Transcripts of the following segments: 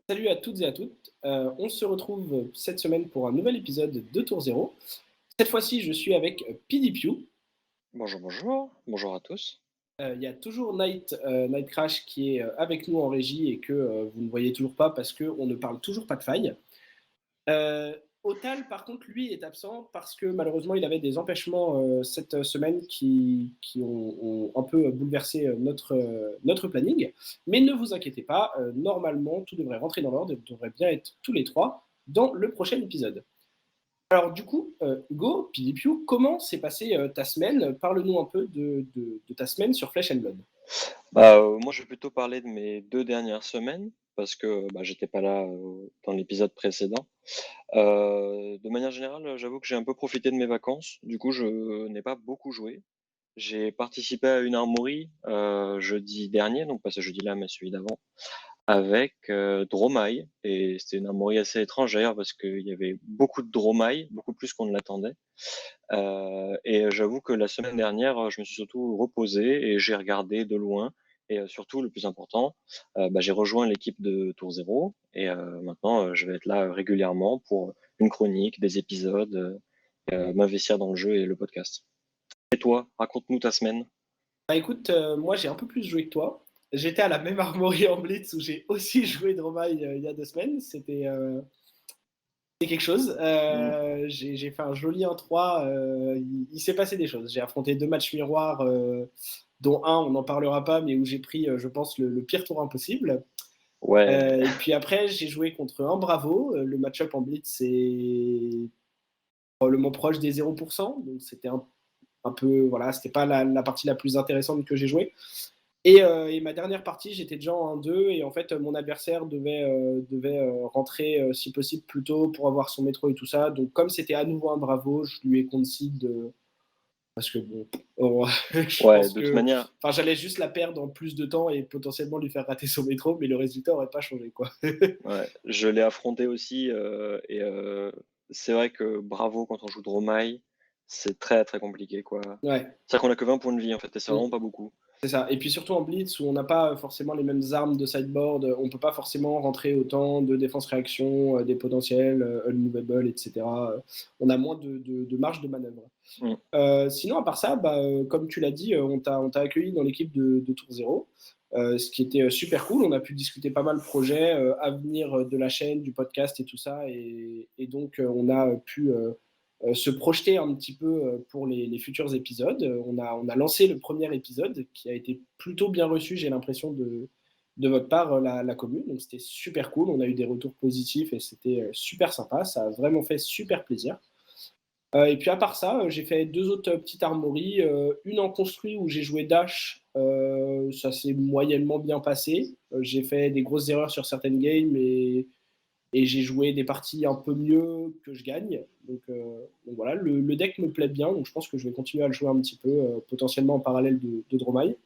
Salut à toutes et à toutes. On se retrouve cette semaine pour un nouvel épisode de Tour Zéro. Cette fois-ci, je suis avec PDPU. Bonjour, bonjour. Bonjour à tous. Il y a toujours Night Crash qui est avec nous en régie et que vous ne voyez toujours pas parce qu'on ne parle toujours pas de faille. Euh, Otal, par contre, lui est absent parce que malheureusement, il avait des empêchements cette semaine qui ont un peu bouleversé notre planning. Mais ne vous inquiétez pas, normalement, tout devrait rentrer dans l'ordre et vous devrez bien être tous les trois dans le prochain épisode. Alors du coup, Hugo, Pilipiu, comment s'est passée ta semaine? Parle-nous un peu de ta semaine sur Flesh and Blood. Moi, je vais plutôt parler de mes 2 dernières semaines parce que, j'étais pas là, dans l'épisode précédent. De manière générale, j'avoue que j'ai un peu profité de mes vacances. Du coup, je n'ai pas beaucoup joué. J'ai participé à une armory, jeudi dernier, donc pas ce jeudi-là, mais celui d'avant, avec, Dromai, et c'était une armory assez étrangère parce qu'il y avait beaucoup de Dromai, beaucoup plus qu'on ne l'attendait. Et j'avoue que la semaine dernière, je me suis surtout reposé et j'ai regardé de loin. Et surtout, le plus important, j'ai rejoint l'équipe de Tour Zéro et maintenant, je vais être là régulièrement pour une chronique, des épisodes, m'investir dans le jeu et le podcast. Et toi, raconte-nous ta semaine. Bah écoute, moi j'ai un peu plus joué que toi. J'étais à la même armory en Blitz où j'ai aussi joué Dromai il y a 2 semaines. C'était quelque chose. Mmh. J'ai fait un joli 1-3. Il s'est passé des choses. J'ai affronté 2 matchs miroirs, dont un, on n'en parlera pas, mais où j'ai pris, je pense, le pire tour impossible. Ouais, Et puis après, j'ai joué contre un Bravo. Le match-up en Blitz, c'est probablement proche des 0%. Donc c'était un peu, voilà, c'était pas la partie la plus intéressante que j'ai jouée. Et ma dernière partie, j'étais déjà en 1-2 et en fait, mon adversaire devait rentrer si possible plus tôt pour avoir son métro et tout ça. Donc, comme c'était à nouveau un Bravo, je lui ai concédé parce que bon, je ouais, pense de toute que, manière, enfin, j'allais juste la perdre en plus de temps et potentiellement lui faire rater son métro, mais le résultat aurait pas changé, quoi. ouais, je l'ai affronté aussi, et c'est vrai que bravo quand on joue Dromai, c'est très, très compliqué, quoi. Ouais. C'est vrai qu'on a que 20 points de vie, en fait, et c'est Mm. vraiment pas beaucoup. C'est ça. Et puis surtout en blitz où on n'a pas forcément les mêmes armes de sideboard, on peut pas forcément rentrer autant de défense-réaction, des potentiels, unmovable, etc. On a moins de marge de manœuvre. Mmh. Sinon, à part ça, comme tu l'as dit, on t'a accueilli dans l'équipe de Tour Zéro, ce qui était super cool. On a pu discuter pas mal de projets, avenir de la chaîne, du podcast et tout ça. Et donc, on a pu se projeter un petit peu pour les futurs épisodes. On a lancé le premier épisode qui a été plutôt bien reçu, j'ai l'impression, de votre part, la commune. Donc, c'était super cool. On a eu des retours positifs et c'était super sympa. Ça a vraiment fait super plaisir. Et puis à part ça, j'ai fait 2 autres petites armories. Une en construit où j'ai joué Dash, ça s'est moyennement bien passé. J'ai fait des grosses erreurs sur certaines games et j'ai joué des parties un peu mieux que je gagne. Donc voilà, le deck me plaît bien, donc je pense que je vais continuer à le jouer un petit peu, potentiellement en parallèle de Dromai.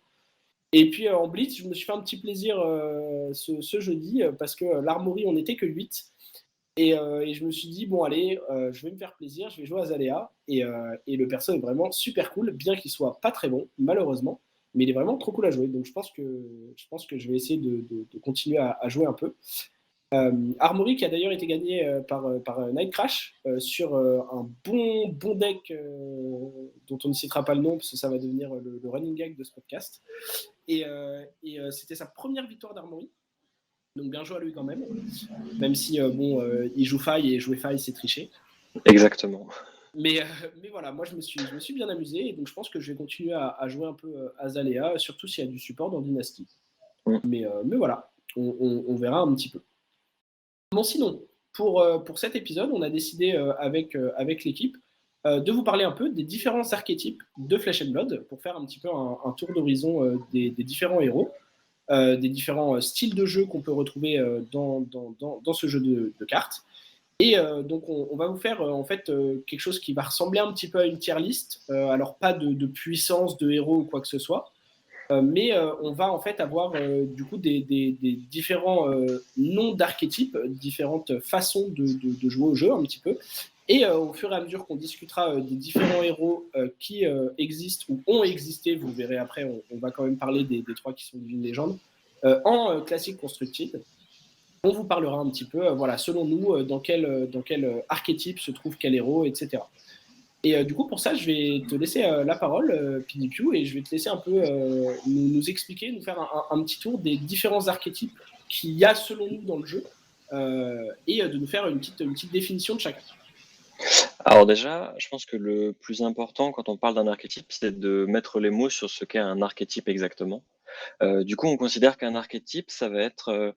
Et puis en Blitz, je me suis fait un petit plaisir ce jeudi parce que l'armorie, on n'était que 8. Et je me suis dit, bon, allez, je vais me faire plaisir, je vais jouer à Zalea. Et le perso est vraiment super cool, bien qu'il soit pas très bon, malheureusement. Mais il est vraiment trop cool à jouer. Donc je pense que je vais essayer de continuer à jouer un peu. Armory qui a d'ailleurs été gagné par Night Crash sur un bon deck dont on ne citera pas le nom parce que ça va devenir le running gag de ce podcast. Et c'était sa première victoire d'Armory. Donc bien joué à lui quand même. Même si, bon, il joue faille et jouer faille, c'est tricher. Exactement. Mais, mais voilà, moi je me suis bien amusé et donc je pense que je vais continuer à jouer un peu à Zalea, surtout s'il y a du support dans Dynasty. Mmh. Mais voilà, on verra un petit peu. Bon, sinon, pour cet épisode, on a décidé avec l'équipe de vous parler un peu des différents archétypes de Flesh and Blood pour faire un petit peu un tour d'horizon des différents héros, des différents styles de jeu qu'on peut retrouver dans ce jeu de cartes. Et donc, on va vous faire en fait quelque chose qui va ressembler un petit peu à une tier list. Alors, pas de puissance de héros ou quoi que ce soit, mais on va en fait avoir du coup des différents noms d'archétypes, différentes façons de jouer au jeu un petit peu. Et au fur et à mesure qu'on discutera des différents héros qui existent ou ont existé, vous verrez après, on va quand même parler des trois qui sont d'une légende, en classique constructed. on vous parlera un petit peu, voilà, selon nous, dans quel archétype se trouve quel héros, etc. Et du coup, pour ça, je vais te laisser la parole, PDQ, et je vais te laisser un peu nous expliquer, nous faire un petit tour des différents archétypes qu'il y a selon nous dans le jeu, et de nous faire une petite définition de chacun. Alors déjà, je pense que le plus important quand on parle d'un archétype, c'est de mettre les mots sur ce qu'est un archétype exactement. Du coup, on considère qu'un archétype, ça va être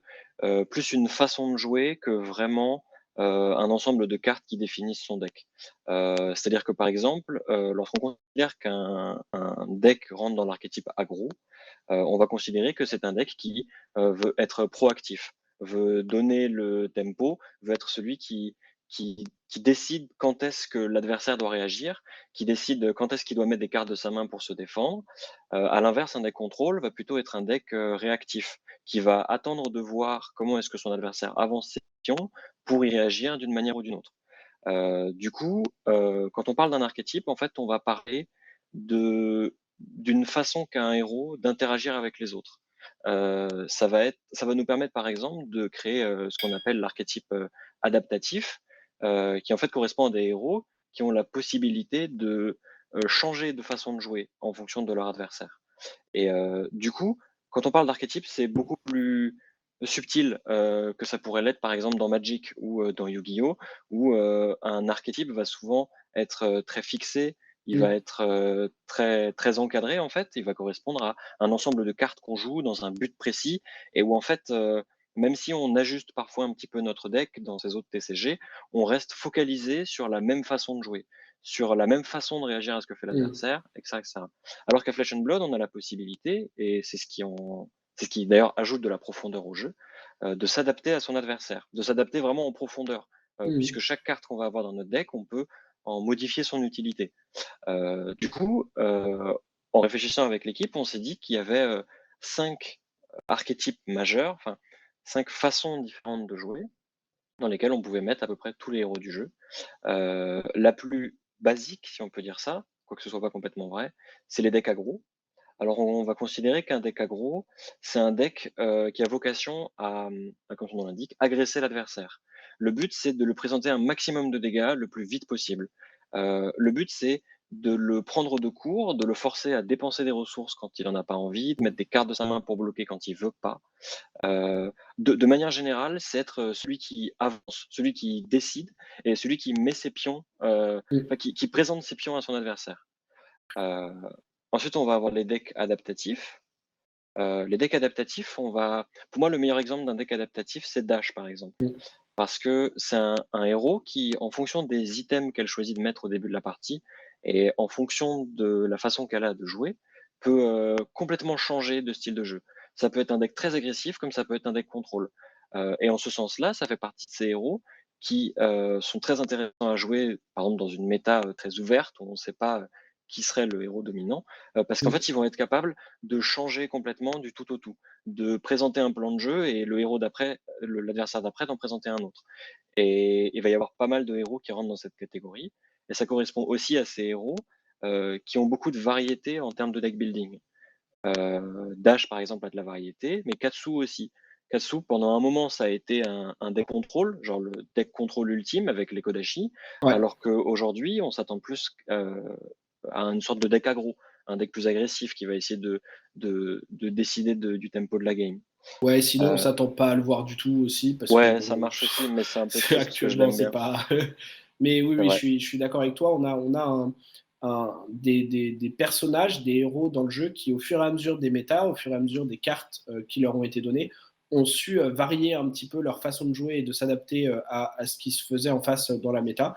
plus une façon de jouer que vraiment un ensemble de cartes qui définissent son deck. C'est-à-dire que par exemple, lorsqu'on considère qu'un deck rentre dans l'archétype aggro, on va considérer que c'est un deck qui veut être proactif, veut donner le tempo, veut être celui qui décide quand est-ce que l'adversaire doit réagir, qui décide quand est-ce qu'il doit mettre des cartes de sa main pour se défendre. À l'inverse, un deck contrôle va plutôt être un deck réactif, qui va attendre de voir comment est-ce que son adversaire avance ses pions pour y réagir d'une manière ou d'une autre. Du coup, quand on parle d'un archétype, en fait, on va parler d'une façon qu'a un héros d'interagir avec les autres. Ça va nous permettre, par exemple, de créer ce qu'on appelle l'archétype adaptatif, qui en fait correspond à des héros qui ont la possibilité de changer de façon de jouer en fonction de leur adversaire. Et du coup, quand on parle d'archétype, c'est beaucoup plus subtil que ça pourrait l'être, par exemple, dans Magic ou dans Yu-Gi-Oh! Où un archétype va souvent être très fixé, il va Mm. être très, très encadré, en fait. Il va correspondre à un ensemble de cartes qu'on joue dans un but précis et où, en fait, même si on ajuste parfois un petit peu notre deck dans ces autres TCG, on reste focalisé sur la même façon de jouer, sur la même façon de réagir à ce que fait Mm. l'adversaire, etc., etc. Alors qu'à Flesh and Blood, on a la possibilité, et c'est ce qui d'ailleurs ajoute de la profondeur au jeu, de s'adapter à son adversaire, de s'adapter vraiment en profondeur, puisque Mm. chaque carte qu'on va avoir dans notre deck, on peut en modifier son utilité. Du coup, en réfléchissant avec l'équipe, on s'est dit qu'il y avait 5 archétypes majeurs, enfin 5 façons différentes de jouer, dans lesquelles on pouvait mettre à peu près tous les héros du jeu. La plus basique, si on peut dire ça, quoique ce soit pas complètement vrai, c'est les decks aggro. Alors on va considérer qu'un deck aggro, c'est un deck qui a vocation à, comme son nom l'indique, agresser l'adversaire. Le but, c'est de lui présenter un maximum de dégâts le plus vite possible. Le but, c'est de le prendre de court, de le forcer à dépenser des ressources quand il en a pas envie, de mettre des cartes de sa main pour bloquer quand il veut pas. De manière générale, c'est être celui qui avance, celui qui décide et celui qui met ses pions, Mm. enfin qui présente ses pions à son adversaire. Heu, Ensuite, on va avoir les decks adaptatifs. Les decks adaptatifs, pour moi, le meilleur exemple d'un deck adaptatif, c'est Dash, par exemple. Mm. Parce que c'est un héros qui, en fonction des items qu'elle choisit de mettre au début de la partie et en fonction de la façon qu'elle a de jouer, peut complètement changer de style de jeu. Ça peut être un deck très agressif, comme ça peut être un deck contrôle. Et en ce sens-là, ça fait partie de ces héros qui sont très intéressants à jouer, par exemple dans une méta très ouverte où on ne sait pas qui serait le héros dominant, parce qu'en Mm. fait, ils vont être capables de changer complètement du tout au tout, de présenter un plan de jeu et le héros d'après, l'adversaire d'après d'en présenter un autre. Et il va y avoir pas mal de héros qui rentrent dans cette catégorie. Et ça correspond aussi à ces héros qui ont beaucoup de variété en termes de deck building. Dash, par exemple, a de la variété, mais Katsu aussi. Katsu, pendant un moment, ça a été un deck contrôle, genre le deck contrôle ultime avec les Kodashi, Ouais. alors qu'aujourd'hui, on s'attend plus à une sorte de deck aggro, un deck plus agressif qui va essayer de décider du tempo de la game. Ouais, sinon on Euh, s'attend pas à le voir du tout aussi parce que ouais, ça bon, marche aussi, mais c'est un peu triste parce que je actuellement l'aime c'est bien. pas. Mais oui, C'est oui, je vrai. suis, je suis d'accord avec toi. On a des personnages, des héros dans le jeu qui, au fur et à mesure des méta, au fur et à mesure des cartes qui leur ont été données, ont su varier un petit peu leur façon de jouer et de s'adapter à ce qui se faisait en face dans la méta.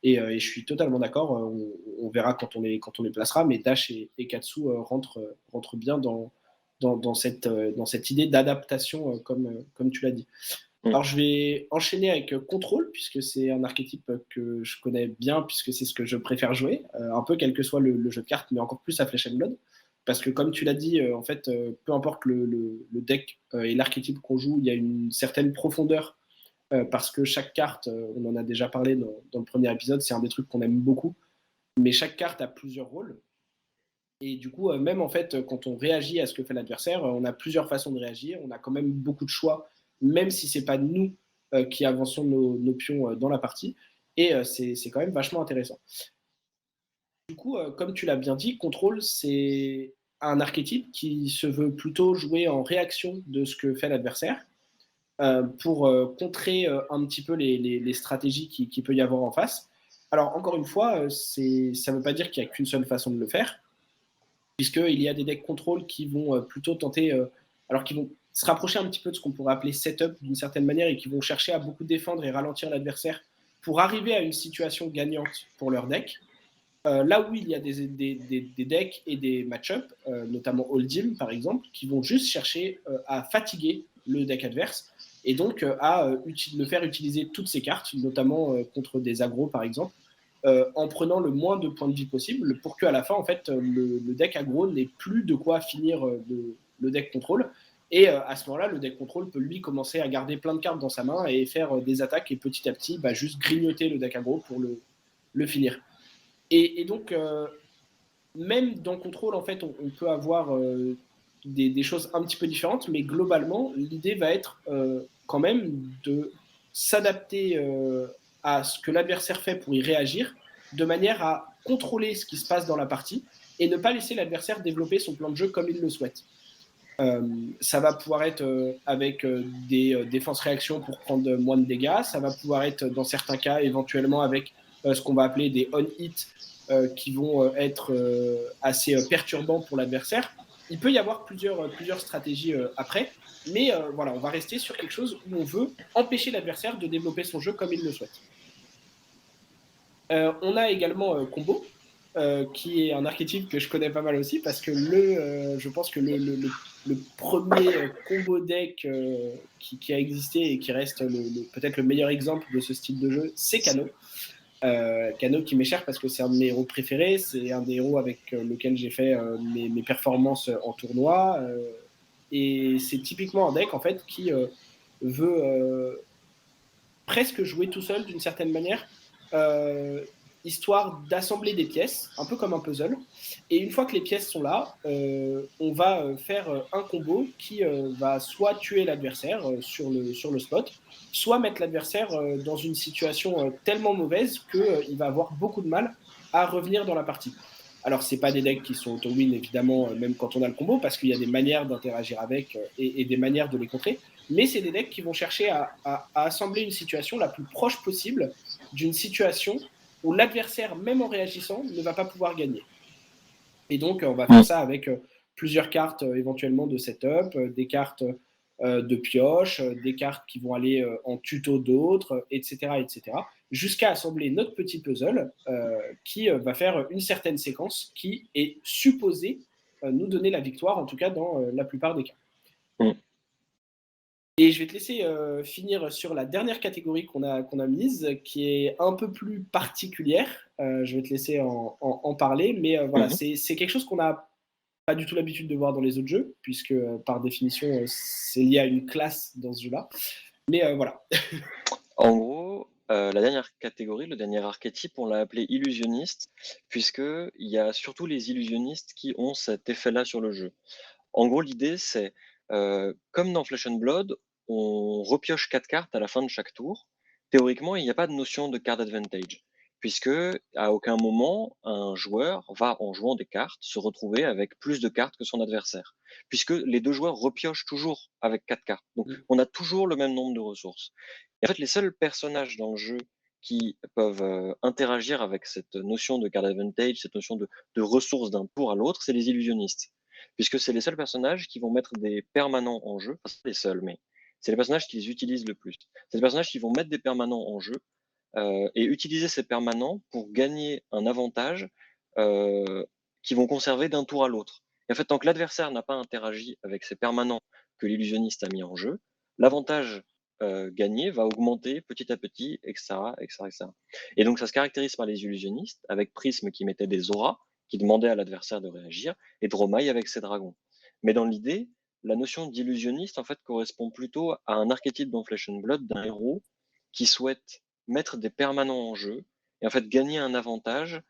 Et je suis totalement d'accord. On verra quand on les placera, mais Dash et Katsu rentrent bien dans cette idée d'adaptation, comme tu l'as dit. Mm. Alors, je vais enchaîner avec Contrôle, puisque c'est un archétype que je connais bien, puisque c'est ce que je préfère jouer, un peu quel que soit le jeu de cartes, mais encore plus à Flesh and Blood. Parce que, comme tu l'as dit, en fait, peu importe le deck et l'archétype qu'on joue, il y a une certaine profondeur, parce que chaque carte, on en a déjà parlé dans le premier épisode, c'est un des trucs qu'on aime beaucoup, mais chaque carte a plusieurs rôles. Et du coup, même en fait, quand on réagit à ce que fait l'adversaire, on a plusieurs façons de réagir, on a quand même beaucoup de choix même si c'est pas nous qui avançons nos pions dans la partie. Et c'est quand même vachement intéressant. Du coup, comme tu l'as bien dit, Control, c'est un archétype qui se veut plutôt jouer en réaction de ce que fait l'adversaire pour contrer un petit peu les stratégies qui peut y avoir en face. Alors, encore une fois, ça ne veut pas dire qu'il n'y a qu'une seule façon de le faire, puisqu'il y a des decks contrôle qui vont plutôt tenter, alors qui vont se rapprocher un petit peu de ce qu'on pourrait appeler setup d'une certaine manière et qui vont chercher à beaucoup défendre et ralentir l'adversaire pour arriver à une situation gagnante pour leur deck. Là où il y a des decks et des match-ups, notamment Holdim par exemple, qui vont juste chercher à fatiguer le deck adverse et donc à le faire utiliser toutes ses cartes, notamment contre des agros par exemple, en prenant le moins de points de vie possible pour qu'à la fin, en fait, le deck aggro n'ait plus de quoi finir le deck contrôle. Et à ce moment-là, le deck contrôle peut lui commencer à garder plein de cartes dans sa main et faire des attaques et petit à petit, juste grignoter le deck aggro pour le finir. Et donc, même dans Control, en fait, on peut avoir des choses un petit peu différentes, mais globalement, l'idée va être quand même de s'adapter à ce que l'adversaire fait pour y réagir, de manière à contrôler ce qui se passe dans la partie et ne pas laisser l'adversaire développer son plan de jeu comme il le souhaite. Ça va pouvoir être avec des défenses-réactions pour prendre moins de dégâts, ça va pouvoir être dans certains cas éventuellement avec ce qu'on va appeler des on-hit qui vont être assez perturbants pour l'adversaire. Il peut y avoir plusieurs stratégies après, mais voilà, on va rester sur quelque chose où on veut empêcher l'adversaire de développer son jeu comme il le souhaite. On a également Combo, qui est un archétype que je connais pas mal aussi, parce que je pense que le premier combo deck qui a existé et qui reste peut-être le meilleur exemple de ce style de jeu, c'est Kano. Kano qui m'est cher parce que c'est un de mes héros préférés, c'est un des héros avec lequel j'ai fait mes performances en tournoi, et c'est typiquement un deck en fait qui veut presque jouer tout seul d'une certaine manière, histoire d'assembler des pièces, un peu comme un puzzle. Et une fois que les pièces sont là, on va faire un combo qui va soit tuer l'adversaire sur le spot, soit mettre l'adversaire dans une situation tellement mauvaise qu'il va avoir beaucoup de mal à revenir dans la partie. Alors, ce n'est pas des decks qui sont auto-win, évidemment, même quand on a le combo, parce qu'il y a des manières d'interagir avec et des manières de les contrer. Mais c'est des decks qui vont chercher à assembler une situation la plus proche possible d'une situation où l'adversaire, même en réagissant, ne va pas pouvoir gagner. Et donc, on va faire ça avec plusieurs cartes éventuellement de setup, des cartes de pioche, des cartes qui vont aller en tuto d'autres, etc., etc., jusqu'à assembler notre petit puzzle qui va faire une certaine séquence qui est supposée nous donner la victoire, en tout cas dans la plupart des cas. Et je vais te laisser finir sur la dernière catégorie qu'on a mise, qui est un peu plus particulière. Je vais te laisser en parler, mais voilà, c'est quelque chose qu'on n'a pas du tout l'habitude de voir dans les autres jeux, puisque par définition, c'est lié à une classe dans ce jeu-là. Mais voilà. En gros, la dernière catégorie, le dernier archétype, on l'a appelé illusionniste, puisqu'il y a surtout les illusionnistes qui ont cet effet-là sur le jeu. En gros, l'idée, c'est, comme dans Flesh and Blood, on repioche 4 cartes à la fin de chaque tour. Théoriquement, il n'y a pas de notion de card advantage, puisque à aucun moment, un joueur va, en jouant des cartes, se retrouver avec plus de cartes que son adversaire, puisque les deux joueurs repiochent toujours avec 4 cartes. Donc, on a toujours le même nombre de ressources. Et en fait, les seuls personnages dans le jeu qui peuvent interagir avec cette notion de card advantage, cette notion de ressources d'un tour à l'autre, c'est les illusionnistes, puisque c'est les seuls personnages qui vont mettre des permanents en jeu. Enfin, c'est les seuls, mais c'est les personnages qui les utilisent le plus. C'est les personnages qui vont mettre des permanents en jeu et utiliser ces permanents pour gagner un avantage qu'ils vont conserver d'un tour à l'autre. Et en fait, tant que l'adversaire n'a pas interagi avec ces permanents que l'illusionniste a mis en jeu, l'avantage gagné va augmenter petit à petit, etc., etc., etc. Et donc, ça se caractérise par les illusionnistes, avec Prisme qui mettait des auras, qui demandait à l'adversaire de réagir, et Dromaille avec ses dragons. Mais dans l'idée, la notion d'illusionniste, en fait, correspond plutôt à un archétype dans Flesh and Blood d'un héros qui souhaite mettre des permanents en jeu et en fait gagner un avantage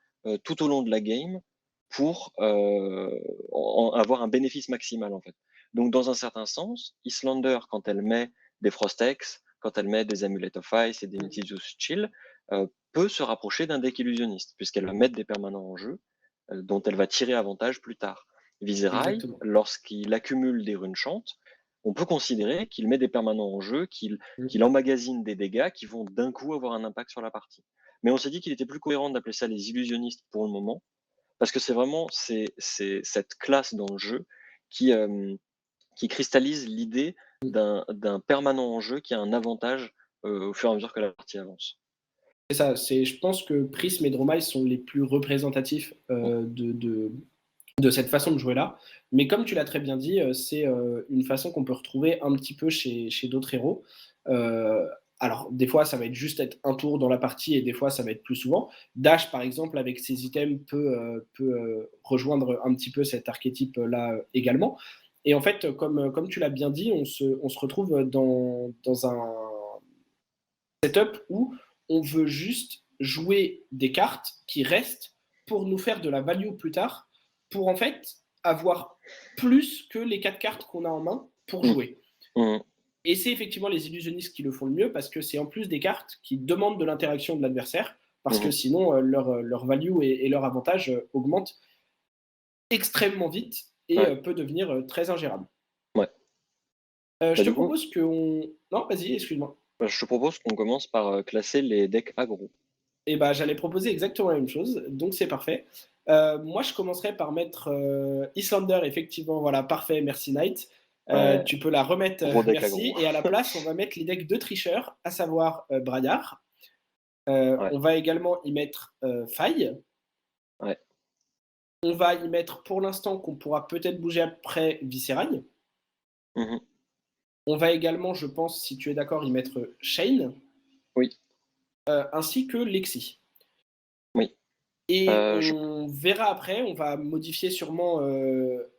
tout au long de la game pour avoir un bénéfice maximal en fait. Donc dans un certain sens, Islander, quand elle met des Frostex, quand elle met des Amulet of Ice et des Nitidus Chill, peut se rapprocher d'un deck illusionniste, puisqu'elle va mettre des permanents en jeu, dont elle va tirer avantage plus tard. Viserai, Exactement. lorsqu'il accumule des runes chantes, on peut considérer qu'il met des permanents en jeu, qu'il emmagasine des dégâts qui vont d'un coup avoir un impact sur la partie. Mais on s'est dit qu'il était plus cohérent d'appeler ça les illusionnistes pour le moment, parce que c'est vraiment cette classe dans le jeu qui cristallise l'idée d'un permanent en jeu qui a un avantage au fur et à mesure que la partie avance. C'est ça, je pense que Prism et Dromai sont les plus représentatifs Mm. de cette façon de jouer-là. Mais comme tu l'as très bien dit, c'est une façon qu'on peut retrouver un petit peu chez d'autres héros. Alors, des fois, ça va être juste être un tour dans la partie et des fois, ça va être plus souvent. Dash, par exemple, avec ses items, peut rejoindre un petit peu cet archétype-là également. Et en fait, comme tu l'as bien dit, on se retrouve dans un setup où on veut juste jouer des cartes qui restent pour nous faire de la value plus tard, pour en fait avoir plus que les 4 cartes qu'on a en main pour Mm. jouer. Mm. Et c'est effectivement les illusionnistes qui le font le mieux parce que c'est en plus des cartes qui demandent de l'interaction de l'adversaire parce que Mm. sinon leur value et leur avantage augmentent extrêmement vite et Ouais. peut devenir très ingérable. Ouais. Je Bah, te du coup, propose qu'on... Non, vas-y, excuse-moi. je te propose qu'on commence par classer les decks aggro. Et bah, j'allais proposer exactement la même chose, donc c'est parfait. Moi, je commencerai par mettre Islander, effectivement, voilà, parfait, merci Knight. Ouais, Tu peux la remettre, gros deck merci. aggro. Et à la place, on va mettre les decks de tricheurs, à savoir Braillard. Ouais, On va également y mettre Faille. ouais. On va y mettre, pour l'instant, qu'on pourra peut-être bouger après, Visceragne. Mhm. On va également, je pense, si tu es d'accord, y mettre Shane, Oui, ainsi que Lexi. oui. Et Je... on verra après, on va modifier sûrement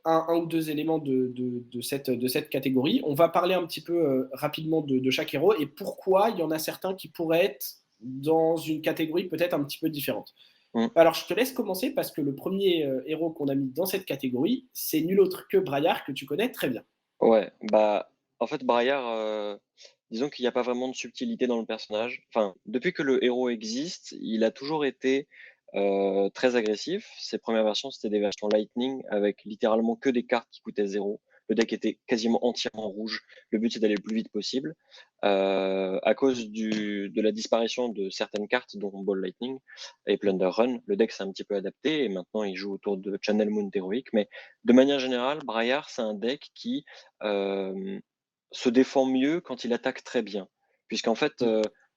un ou deux éléments de cette catégorie. On va parler un petit peu rapidement de chaque héros et pourquoi il y en a certains qui pourraient être dans une catégorie peut-être un petit peu différente. Mm. Alors je te laisse commencer parce que le premier héros qu'on a mis dans cette catégorie, c'est nul autre que Braillard que tu connais très bien. Ouais, bah, en fait, Braillard, disons qu'il n'y a pas vraiment de subtilité dans le personnage. Enfin, depuis que le héros existe, il a toujours été très agressif. Ses premières versions, c'était des versions Lightning avec littéralement que des cartes qui coûtaient 0. Le deck était quasiment entièrement rouge. Le but, c'est d'aller le plus vite possible. À cause de la disparition de certaines cartes, dont Ball Lightning et Plunder Run, le deck s'est un petit peu adapté et maintenant il joue autour de Channel Moon Heroic. Mais de manière générale, Braillard, c'est un deck qui euh, se défend mieux quand il attaque très bien. Puisqu'en fait,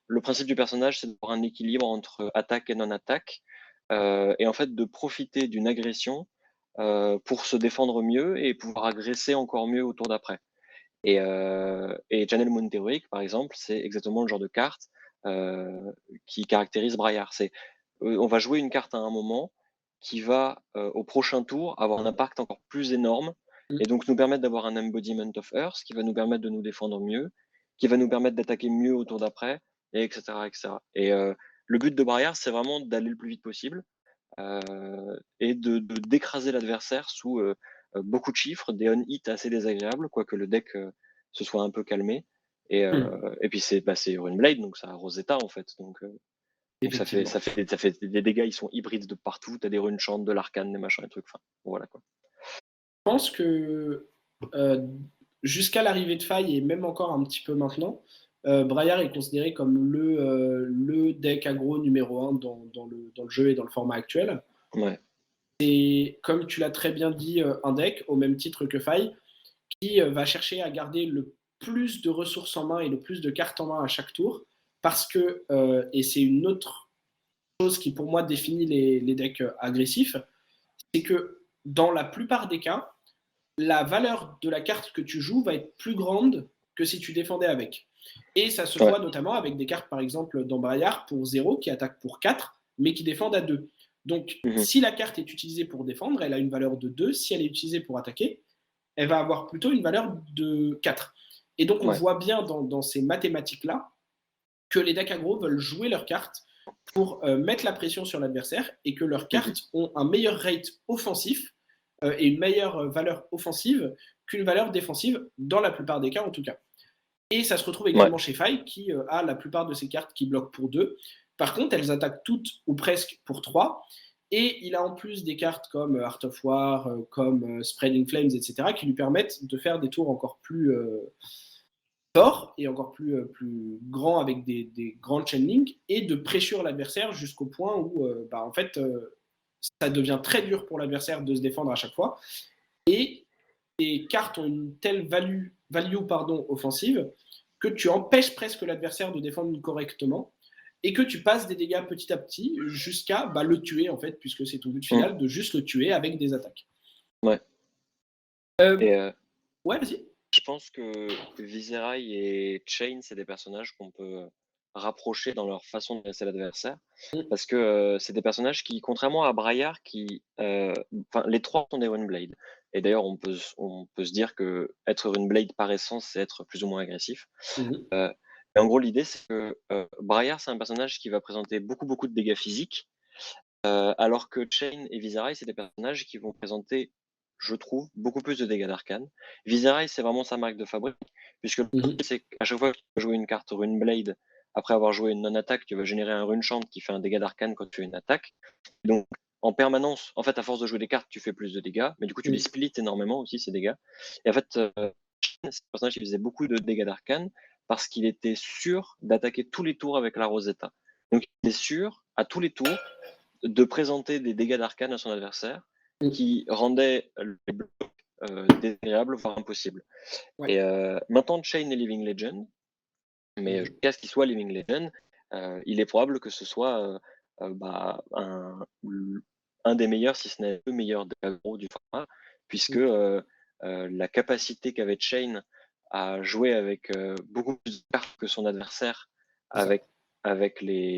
le principe du personnage, c'est d'avoir un équilibre entre attaque et non-attaque, et en fait de profiter d'une agression pour se défendre mieux et pouvoir agresser encore mieux au tour d'après. Et Channel Moon Heroic, par exemple, c'est exactement le genre de carte qui caractérise Braillard. On va jouer une carte à un moment qui va, au prochain tour, avoir un impact encore plus énorme et donc nous permettre d'avoir un embodiment of Earth qui va nous permettre de nous défendre mieux, qui va nous permettre d'attaquer mieux au tour d'après, et etc., etc. Et le but de Braillard, c'est vraiment d'aller le plus vite possible et d'écraser l'adversaire sous beaucoup de chiffres, des on-hits assez désagréables, quoique le deck se soit un peu calmé. Et puis c'est Runeblade, donc ça a Rosetta en fait. Donc Effectivement. ça fait des dégâts, ils sont hybrides de partout. T'as des runes chantes, de l'arcane, des machins, des trucs. Enfin, voilà quoi. Je pense que euh, jusqu'à l'arrivée de Faille et même encore un petit peu maintenant, Braillard est considéré comme le deck aggro numéro un dans le jeu et dans le format actuel. Ouais. Et comme tu l'as très bien dit, un deck, au même titre que Faille, qui va chercher à garder le plus de ressources en main et le plus de cartes en main à chaque tour. Parce que, et c'est une autre chose qui pour moi définit les decks agressifs, c'est que dans la plupart des cas, la valeur de la carte que tu joues va être plus grande que si tu défendais avec. Et ça se Ouais. voit notamment avec des cartes, par exemple, dans Braillard pour 0 qui attaquent pour 4, mais qui défendent à 2. Donc, Mhm. si la carte est utilisée pour défendre, elle a une valeur de 2. Si elle est utilisée pour attaquer, elle va avoir plutôt une valeur de 4. Et donc, on Ouais. voit bien dans ces mathématiques-là que les decks aggro veulent jouer leurs cartes pour mettre la pression sur l'adversaire et que leurs Mhm. cartes ont un meilleur rate offensif et une meilleure valeur offensive qu'une valeur défensive, dans la plupart des cas en tout cas. Et ça se retrouve Ouais. également chez Faye, qui a la plupart de ses cartes qui bloquent pour 2. Par contre, elles attaquent toutes ou presque pour 3. Et il a en plus des cartes comme Art of War, comme Spreading Flames, etc., qui lui permettent de faire des tours encore plus forts et encore plus grands avec des grandes chain link et de pressure l'adversaire jusqu'au point où, en fait, ça devient très dur pour l'adversaire de se défendre à chaque fois. Et les cartes ont une telle value offensive que tu empêches presque l'adversaire de défendre correctement et que tu passes des dégâts petit à petit jusqu'à le tuer, en fait, puisque c'est ton but Mm. final de juste le tuer avec des attaques. Ouais. Euh, Et ouais, vas-y. je pense que Viserai et Chain, c'est des personnages qu'on peut rapprocher dans leur façon de dresser l'adversaire. Mm. Parce que c'est des personnages qui, contrairement à Braillard, les trois sont des Runeblade. Et d'ailleurs, on peut se dire que être Runeblade par essence, c'est être plus ou moins agressif. Mhm. Et en gros, l'idée, c'est que Braillard, c'est un personnage qui va présenter beaucoup de dégâts physiques, alors que Chain et Viserai, c'est des personnages qui vont présenter, je trouve, beaucoup plus de dégâts d'arcane. Viserai, c'est vraiment sa marque de fabrique, puisque le Mhm. principe, c'est qu'à chaque fois que tu vas jouer une carte Runeblade, après avoir joué une non-attaque, tu vas générer un Runechant qui fait un dégât d'arcane quand tu fais une attaque. Donc, en permanence, en fait, à force de jouer des cartes, tu fais plus de dégâts, mais du coup, tu les Mm. splits énormément aussi, ces dégâts. Et en fait, Chain, c'est un personnage qui faisait beaucoup de dégâts d'arcane parce qu'il était sûr d'attaquer tous les tours avec la Rosetta. Donc, il est sûr, à tous les tours, de présenter des dégâts d'arcane à son adversaire Mm. qui rendaient les blocs désagréables, voire impossibles. Ouais. Et maintenant, Chain est Living Legend, mais Mhm. jusqu'à ce qu'il soit Living Legend, il est probable que ce soit un des meilleurs, si ce n'est le meilleur des agros du format, puisque Mm. la capacité qu'avait Chain à jouer avec beaucoup plus de cartes que son adversaire, C'est ça. avec les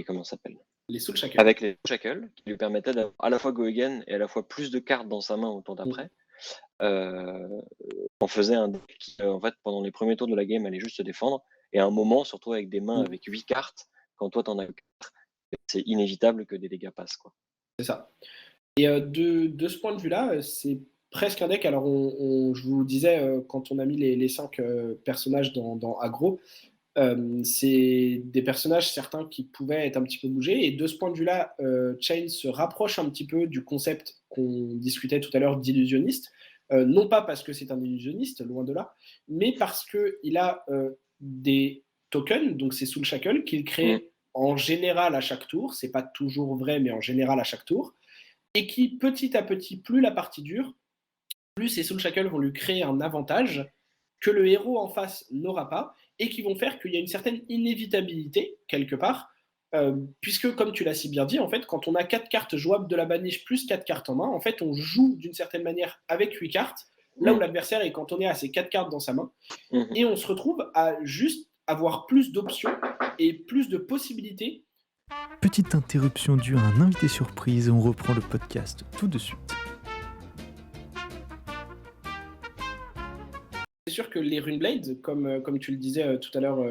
comment ça s'appelle, Les Soul Shackle. avec les shackles, qui lui permettaient d'avoir à la fois go again et à la fois plus de cartes dans sa main au tour Mm. d'après, on faisait un deck qui, en fait, pendant les premiers tours de la game, allait juste se défendre, et à un moment, surtout avec des mains Mm. avec 8 cartes, quand toi t'en as 4, c'est inévitable que des dégâts passent, quoi. C'est ça. Et de ce point de vue-là, c'est presque un deck. Alors, je vous disais, quand on a mis les 5 personnages dans Aggro, c'est des personnages certains qui pouvaient être un petit peu bougés. Et de ce point de vue-là, Chain se rapproche un petit peu du concept qu'on discutait tout à l'heure d'illusionniste. Non pas parce que c'est un illusionniste, loin de là, mais parce qu'il a des tokens, donc c'est Soul Shackle, qu'il Mm. crée en général à chaque tour. C'est pas toujours vrai, mais en général à chaque tour. Et qui, petit à petit, plus la partie dure, plus ces Soul Shackles vont lui créer un avantage que le héros en face n'aura pas, et qui vont faire qu'il y a une certaine inévitabilité, quelque part, puisque, comme tu l'as si bien dit, en fait, quand on a 4 cartes jouables de la baniche plus 4 cartes en main, en fait, on joue d'une certaine manière avec 8 cartes, là où Mm. l'adversaire est cantonné à ces 4 cartes dans sa main, Mhm. et on se retrouve à juste avoir plus d'options et plus de possibilités. Petite interruption due à un invité surprise et on reprend le podcast tout de suite. C'est sûr que les Runeblades, comme tu le disais tout à l'heure,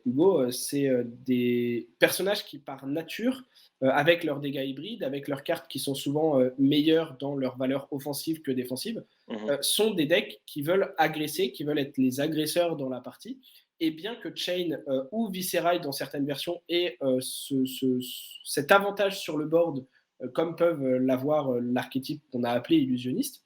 Hugo, c'est des personnages qui, par nature, avec leurs dégâts hybrides, avec leurs cartes qui sont souvent meilleures dans leur valeur offensive que défensive, Mhm. sont des decks qui veulent agresser, qui veulent être les agresseurs dans la partie. Et bien que Chain ou Viserai, dans certaines versions, aient cet avantage sur le board, comme peuvent l'avoir l'archétype qu'on a appelé illusionniste,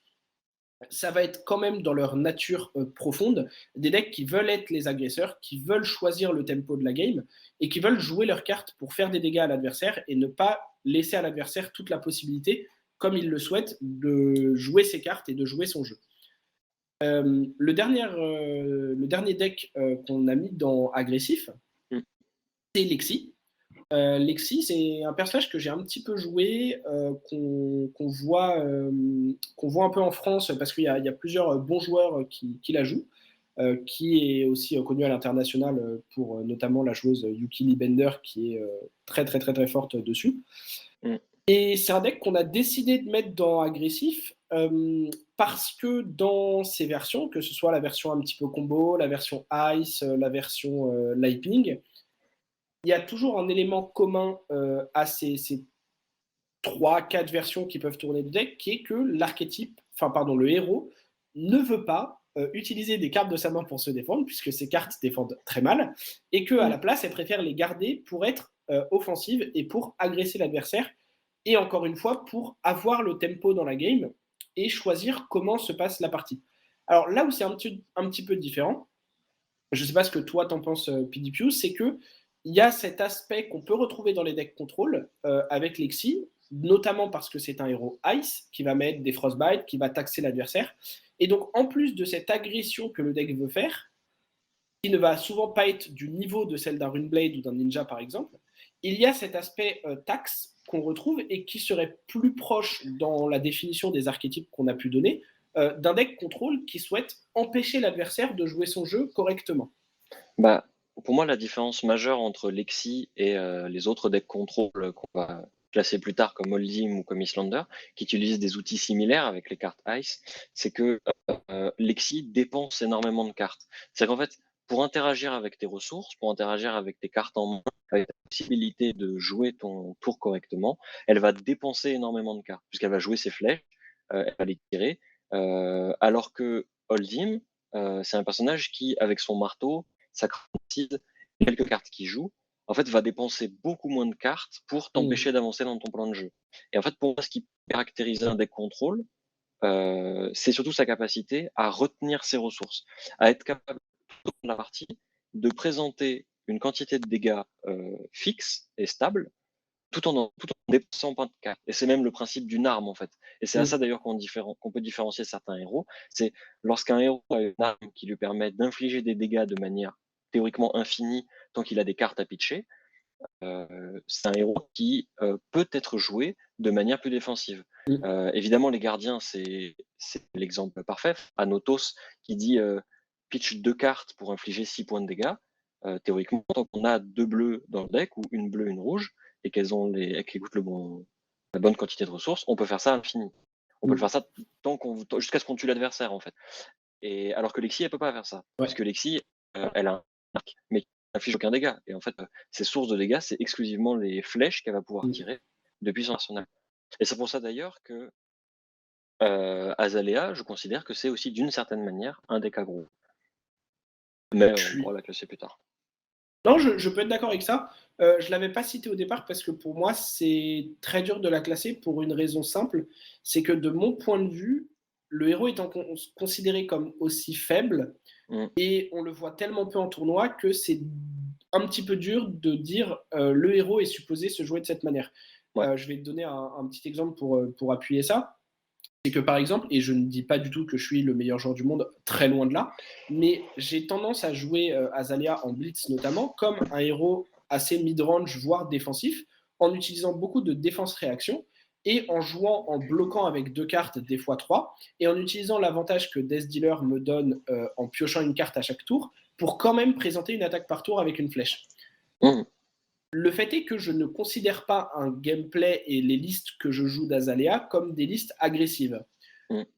ça va être quand même dans leur nature profonde des decks qui veulent être les agresseurs, qui veulent choisir le tempo de la game et qui veulent jouer leurs cartes pour faire des dégâts à l'adversaire et ne pas laisser à l'adversaire toute la possibilité, comme il le souhaite, de jouer ses cartes et de jouer son jeu. Le dernier deck qu'on a mis dans agressif, Mm. c'est Lexi. Lexi, c'est un personnage que j'ai un petit peu joué, qu'on voit un peu en France parce qu'il y a plusieurs bons joueurs qui la jouent, qui est aussi connu à l'international pour notamment la joueuse Yuki Lee Bender qui est très très très très forte dessus. Mm. Et c'est un deck qu'on a décidé de mettre dans agressif parce que dans ces versions, que ce soit la version un petit peu combo, la version Ice, la version Lightning, il y a toujours un élément commun à ces 3-4 versions qui peuvent tourner du deck, qui est que le héros ne veut pas utiliser des cartes de sa main pour se défendre, puisque ces cartes défendent très mal, et qu'à la place, elle préfère les garder pour être offensive et pour agresser l'adversaire, et encore une fois, pour avoir le tempo dans la game et choisir comment se passe la partie. Alors là où c'est un petit peu différent, je ne sais pas ce que toi t'en penses, PDPU, c'est qu'il y a cet aspect qu'on peut retrouver dans les decks contrôle avec Lexi, notamment parce que c'est un héros Ice qui va mettre des Frostbite, qui va taxer l'adversaire. Et donc, en plus de cette agression que le deck veut faire, qui ne va souvent pas être du niveau de celle d'un Runeblade ou d'un Ninja par exemple, il y a cet aspect taxe qu'on retrouve et qui serait plus proche dans la définition des archétypes qu'on a pu donner d'un deck contrôle qui souhaite empêcher l'adversaire de jouer son jeu correctement. Bah, pour moi, la différence majeure entre Lexi et les autres decks contrôle qu'on va classer plus tard comme Oldhim ou comme Islander, qui utilisent des outils similaires avec les cartes Ice, c'est que Lexi dépense énormément de cartes. C'est qu'en fait, pour interagir avec tes ressources, pour interagir avec tes cartes en main, avec la possibilité de jouer ton tour correctement, elle va dépenser énormément de cartes, puisqu'elle va jouer ses flèches, elle va les tirer, alors que Oldhim, c'est un personnage qui, avec son marteau, sacralise quelques cartes qu'il joue, en fait, va dépenser beaucoup moins de cartes pour t'empêcher d'avancer dans ton plan de jeu. Et en fait, pour moi, ce qui caractérise un deck contrôle, c'est surtout sa capacité à retenir ses ressources, à être capable, tout au long de la partie, de présenter une quantité de dégâts fixe et stable, tout en dépensant pas de cartes. Et c'est même le principe d'une arme, en fait. Et c'est à ça d'ailleurs qu'on peut différencier certains héros. C'est lorsqu'un héros a une arme qui lui permet d'infliger des dégâts de manière théoriquement infinie tant qu'il a des cartes à pitcher, c'est un héros qui peut être joué de manière plus défensive. Évidemment, les gardiens, c'est l'exemple parfait. Anotos qui dit pitch 2 cartes pour infliger 6 points de dégâts. Théoriquement, tant qu'on a 2 bleus dans le deck, ou une bleue, une rouge, et qu'elles coûtent la bonne quantité de ressources, on peut faire ça à l'infini. On peut le faire ça jusqu'à ce qu'on tue l'adversaire, en fait. Et alors que Lexi, elle peut pas faire ça. Parce que Lexi, elle a un arc, mais qui n'inflige aucun dégât. Et en fait, ses sources de dégâts, c'est exclusivement les flèches qu'elle va pouvoir tirer depuis son arsenal. Et c'est pour ça d'ailleurs que Azalea, je considère que c'est aussi d'une certaine manière un deck aggro. Mais on pourra la classer plus tard. Non, je peux être d'accord avec ça. Je ne l'avais pas cité au départ parce que pour moi, c'est très dur de la classer pour une raison simple. C'est que de mon point de vue, le héros étant considéré comme aussi faible, et on le voit tellement peu en tournoi que c'est un petit peu dur de dire le héros est supposé se jouer de cette manière. Je vais te donner un petit exemple pour appuyer ça. C'est que par exemple, et je ne dis pas du tout que je suis le meilleur joueur du monde, très loin de là, mais j'ai tendance à jouer Azalea en blitz notamment comme un héros assez mid-range, voire défensif, en utilisant beaucoup de défense-réaction et en jouant en bloquant avec 2 cartes, des fois 3, et en utilisant l'avantage que Death Dealer me donne en piochant une carte à chaque tour pour quand même présenter une attaque par tour avec une flèche. Le fait est que je ne considère pas un gameplay et les listes que je joue d'Azalea comme des listes agressives.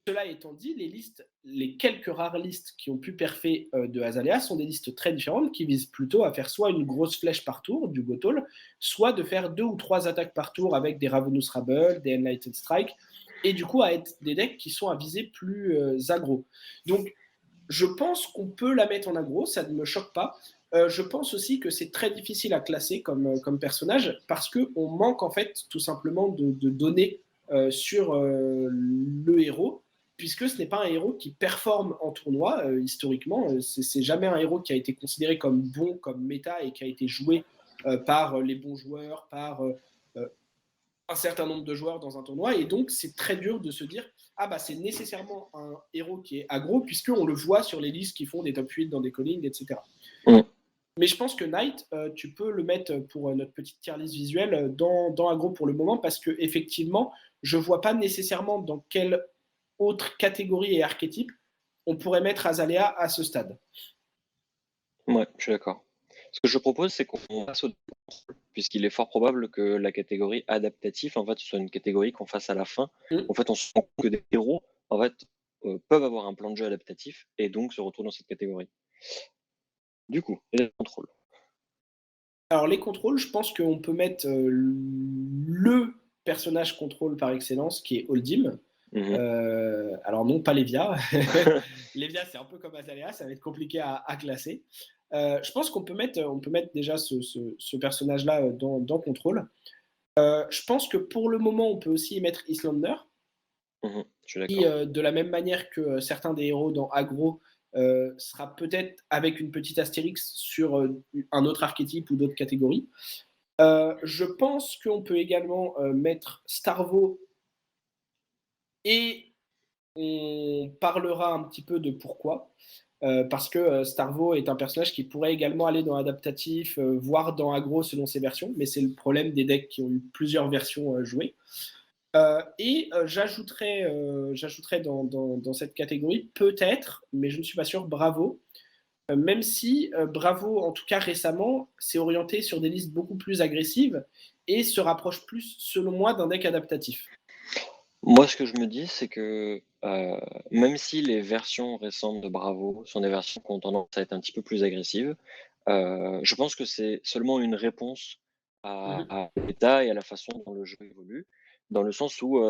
Cela étant dit, les quelques rares listes qui ont pu perfer de Azalea sont des listes très différentes qui visent plutôt à faire soit une grosse flèche par tour, du Gothol, soit de faire 2 ou 3 attaques par tour avec des Ravenous Rabble, des Enlightened Strike, et du coup à être des decks qui sont à viser plus aggro. Donc je pense qu'on peut la mettre en aggro, ça ne me choque pas. Je pense aussi que c'est très difficile à classer comme personnage parce qu'on manque en fait tout simplement de données sur le héros, puisque ce n'est pas un héros qui performe en tournoi historiquement. C'est jamais un héros qui a été considéré comme bon, comme méta et qui a été joué par les bons joueurs, par un certain nombre de joueurs dans un tournoi, et donc c'est très dur de se dire ah bah c'est nécessairement un héros qui est aggro puisqu'on le voit sur les listes qui font des top 8 dans des callings, etc. Mais je pense que Knight, tu peux le mettre pour notre petite tier list visuelle dans aggro pour le moment parce que effectivement, je vois pas nécessairement dans quelle autre catégorie et archétype on pourrait mettre Azalea à ce stade. Ouais, je suis d'accord. Ce que je propose, c'est qu'on passe au contrôle, puisqu'il est fort probable que la catégorie adaptatif, en fait, ce soit une catégorie qu'on fasse à la fin. En fait, on se rend compte que des héros, en fait, peuvent avoir un plan de jeu adaptatif et donc se retrouvent dans cette catégorie. Du coup, les contrôles. Alors les contrôles, je pense qu'on peut mettre le personnage contrôle par excellence qui est Oldhim. Mhm. Alors non, pas Lévia. Lévia, c'est un peu comme Azalea, ça va être compliqué à classer. Je pense qu'on peut mettre déjà ce personnage-là dans Control. Je pense que pour le moment, on peut aussi y mettre Islander, Mhm. Je suis qui, d'accord. de la même manière que certains des héros dans Agro, sera peut-être avec une petite astérix sur un autre archétype ou d'autres catégories. Je pense qu'on peut également mettre Starvo, et on parlera un petit peu de pourquoi. Parce que Starvo est un personnage qui pourrait également aller dans adaptatif, voire dans aggro selon ses versions, mais c'est le problème des decks qui ont eu plusieurs versions jouées. J'ajouterais dans cette catégorie, peut-être, mais je ne suis pas sûr, Bravo. Même si Bravo, en tout cas récemment, s'est orienté sur des listes beaucoup plus agressives et se rapproche plus, selon moi, d'un deck adaptatif. Moi, ce que je me dis, c'est que même si les versions récentes de Bravo sont des versions qui ont tendance à être un petit peu plus agressives, je pense que c'est seulement une réponse Mhm. à l'état et à la façon dont le jeu évolue, dans le sens où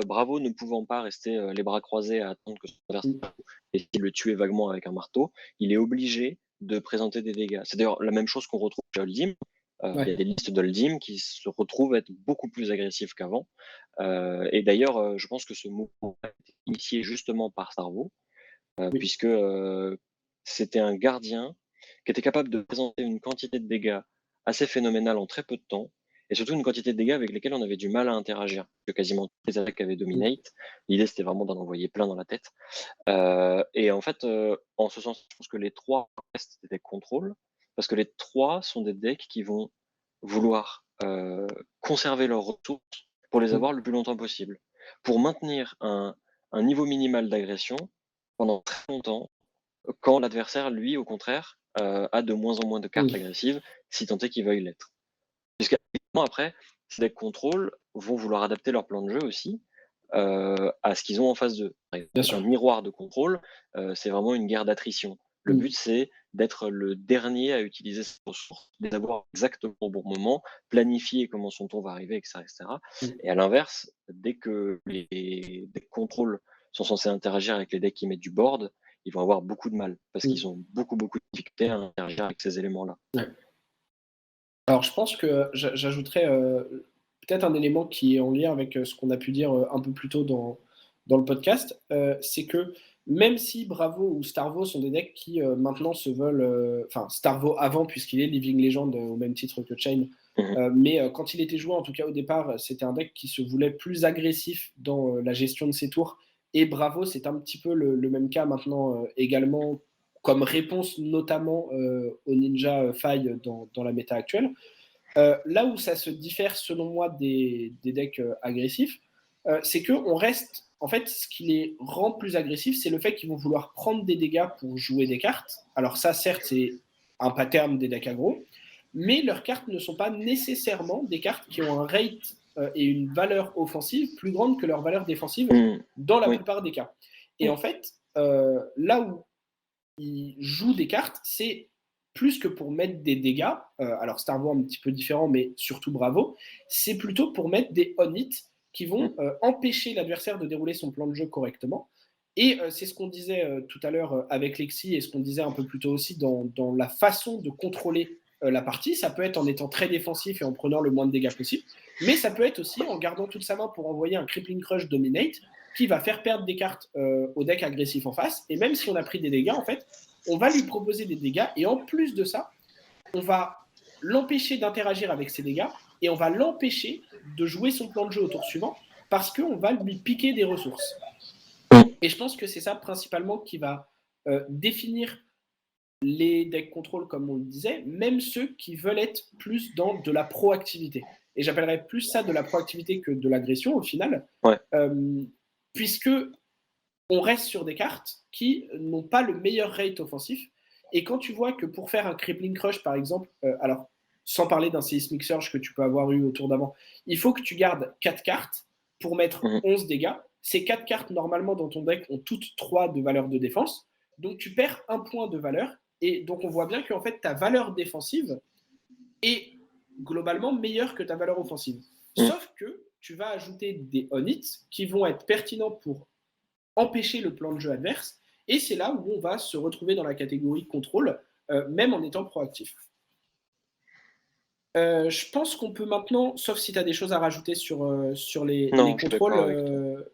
Bravo ne pouvant pas rester les bras croisés à attendre que son adversaire Mm. essaie de le tuer vaguement avec un marteau, il est obligé de présenter des dégâts. C'est d'ailleurs la même chose qu'on retrouve chez Holdim. Il y a Ouais, des listes d'Holdim qui se retrouvent être beaucoup plus agressives qu'avant. Et d'ailleurs, je pense que ce mouvement a été initié justement par Starvo, oui, puisque c'était un gardien qui était capable de présenter une quantité de dégâts assez phénoménale en très peu de temps, et surtout une quantité de dégâts avec lesquels on avait du mal à interagir. Que quasiment tous les attaques avaient mm, dominate. L'idée, c'était vraiment d'en envoyer plein dans la tête. Et en fait, en ce sens, je pense que les trois restent des decks contrôle, parce que les trois sont des decks qui vont vouloir conserver leurs ressources pour les mm, avoir le plus longtemps possible, pour maintenir un niveau minimal d'agression pendant très longtemps, quand l'adversaire, lui, au contraire, a de moins en moins de cartes mm. agressives, si tant est qu'il veuille l'être. Puisqu'évidemment, après, ces decks contrôle vont vouloir adapter leur plan de jeu aussi à ce qu'ils ont en face d'eux. Par Bien exemple, un sûr. miroir de contrôle, c'est vraiment une guerre d'attrition. Le Mm, but, c'est d'être le dernier à utiliser ses ressources, de les avoir exactement au bon moment, planifier comment son tour va arriver, etc., etc. mm, Et à l'inverse, dès que les decks contrôle sont censés interagir avec les decks qui mettent du board, ils vont avoir beaucoup de mal, parce qu'ils mm. ont beaucoup, beaucoup de difficultés à interagir avec ces éléments-là. Ouais. Alors, je pense que j'ajouterais peut-être un élément qui est en lien avec ce qu'on a pu dire un peu plus tôt dans le podcast. C'est que même si Bravo ou Starvo sont des decks qui maintenant se veulent. Enfin, Starvo avant, puisqu'il est Living Legend au même titre que Chain. Mhm. Mais quand il était joué, en tout cas au départ, c'était un deck qui se voulait plus agressif dans la gestion de ses tours. Et Bravo, c'est un petit peu le même cas maintenant également, comme réponse notamment au Ninja Faille dans la méta actuelle. Là où ça se diffère selon moi des decks agressifs, c'est qu'on reste. En fait, ce qui les rend plus agressifs, c'est le fait qu'ils vont vouloir prendre des dégâts pour jouer des cartes. Alors, ça, certes, c'est un pattern des decks aggro, mais leurs cartes ne sont pas nécessairement des cartes qui ont un rate et une valeur offensive plus grande que leur valeur défensive Mhm. dans la Oui. plupart des cas. Et Mhm. en fait, là où il joue des cartes, c'est plus que pour mettre des dégâts, alors Star Wars un petit peu différent, mais surtout Bravo, c'est plutôt pour mettre des on-hit qui vont empêcher l'adversaire de dérouler son plan de jeu correctement. Et c'est ce qu'on disait tout à l'heure avec Lexi et ce qu'on disait un peu plus tôt aussi dans la façon de contrôler la partie. Ça peut être en étant très défensif et en prenant le moins de dégâts possible, mais ça peut être aussi en gardant toute sa main pour envoyer un Crippling Crush Dominate qui va faire perdre des cartes au deck agressif en face. Et même si on a pris des dégâts, en fait, on va lui proposer des dégâts. Et en plus de ça, on va l'empêcher d'interagir avec ses dégâts et on va l'empêcher de jouer son plan de jeu au tour suivant parce qu'on va lui piquer des ressources. Et je pense que c'est ça principalement qui va définir les decks contrôle, comme on le disait, même ceux qui veulent être plus dans de la proactivité. Et j'appellerais plus ça de la proactivité que de l'agression au final, Ouais. puisque on reste sur des cartes qui n'ont pas le meilleur rate offensif. Et quand tu vois que pour faire un Crippling Crush, par exemple, alors sans parler d'un Seismic Surge que tu peux avoir eu au tour d'avant, il faut que tu gardes 4 cartes pour mettre Mhm. 11 dégâts. Ces 4 cartes, normalement, dans ton deck, ont toutes 3 de valeur de défense. Donc tu perds un point de valeur. Et donc on voit bien qu'en fait, ta valeur défensive est globalement meilleure que ta valeur offensive. Mhm. Sauf que tu vas ajouter des on-hits qui vont être pertinents pour empêcher le plan de jeu adverse. Et c'est là où on va se retrouver dans la catégorie contrôle, même en étant proactif. Je pense qu'on peut maintenant, sauf si tu as des choses à rajouter sur les Non, je suis contrôles, d'accord avec toi.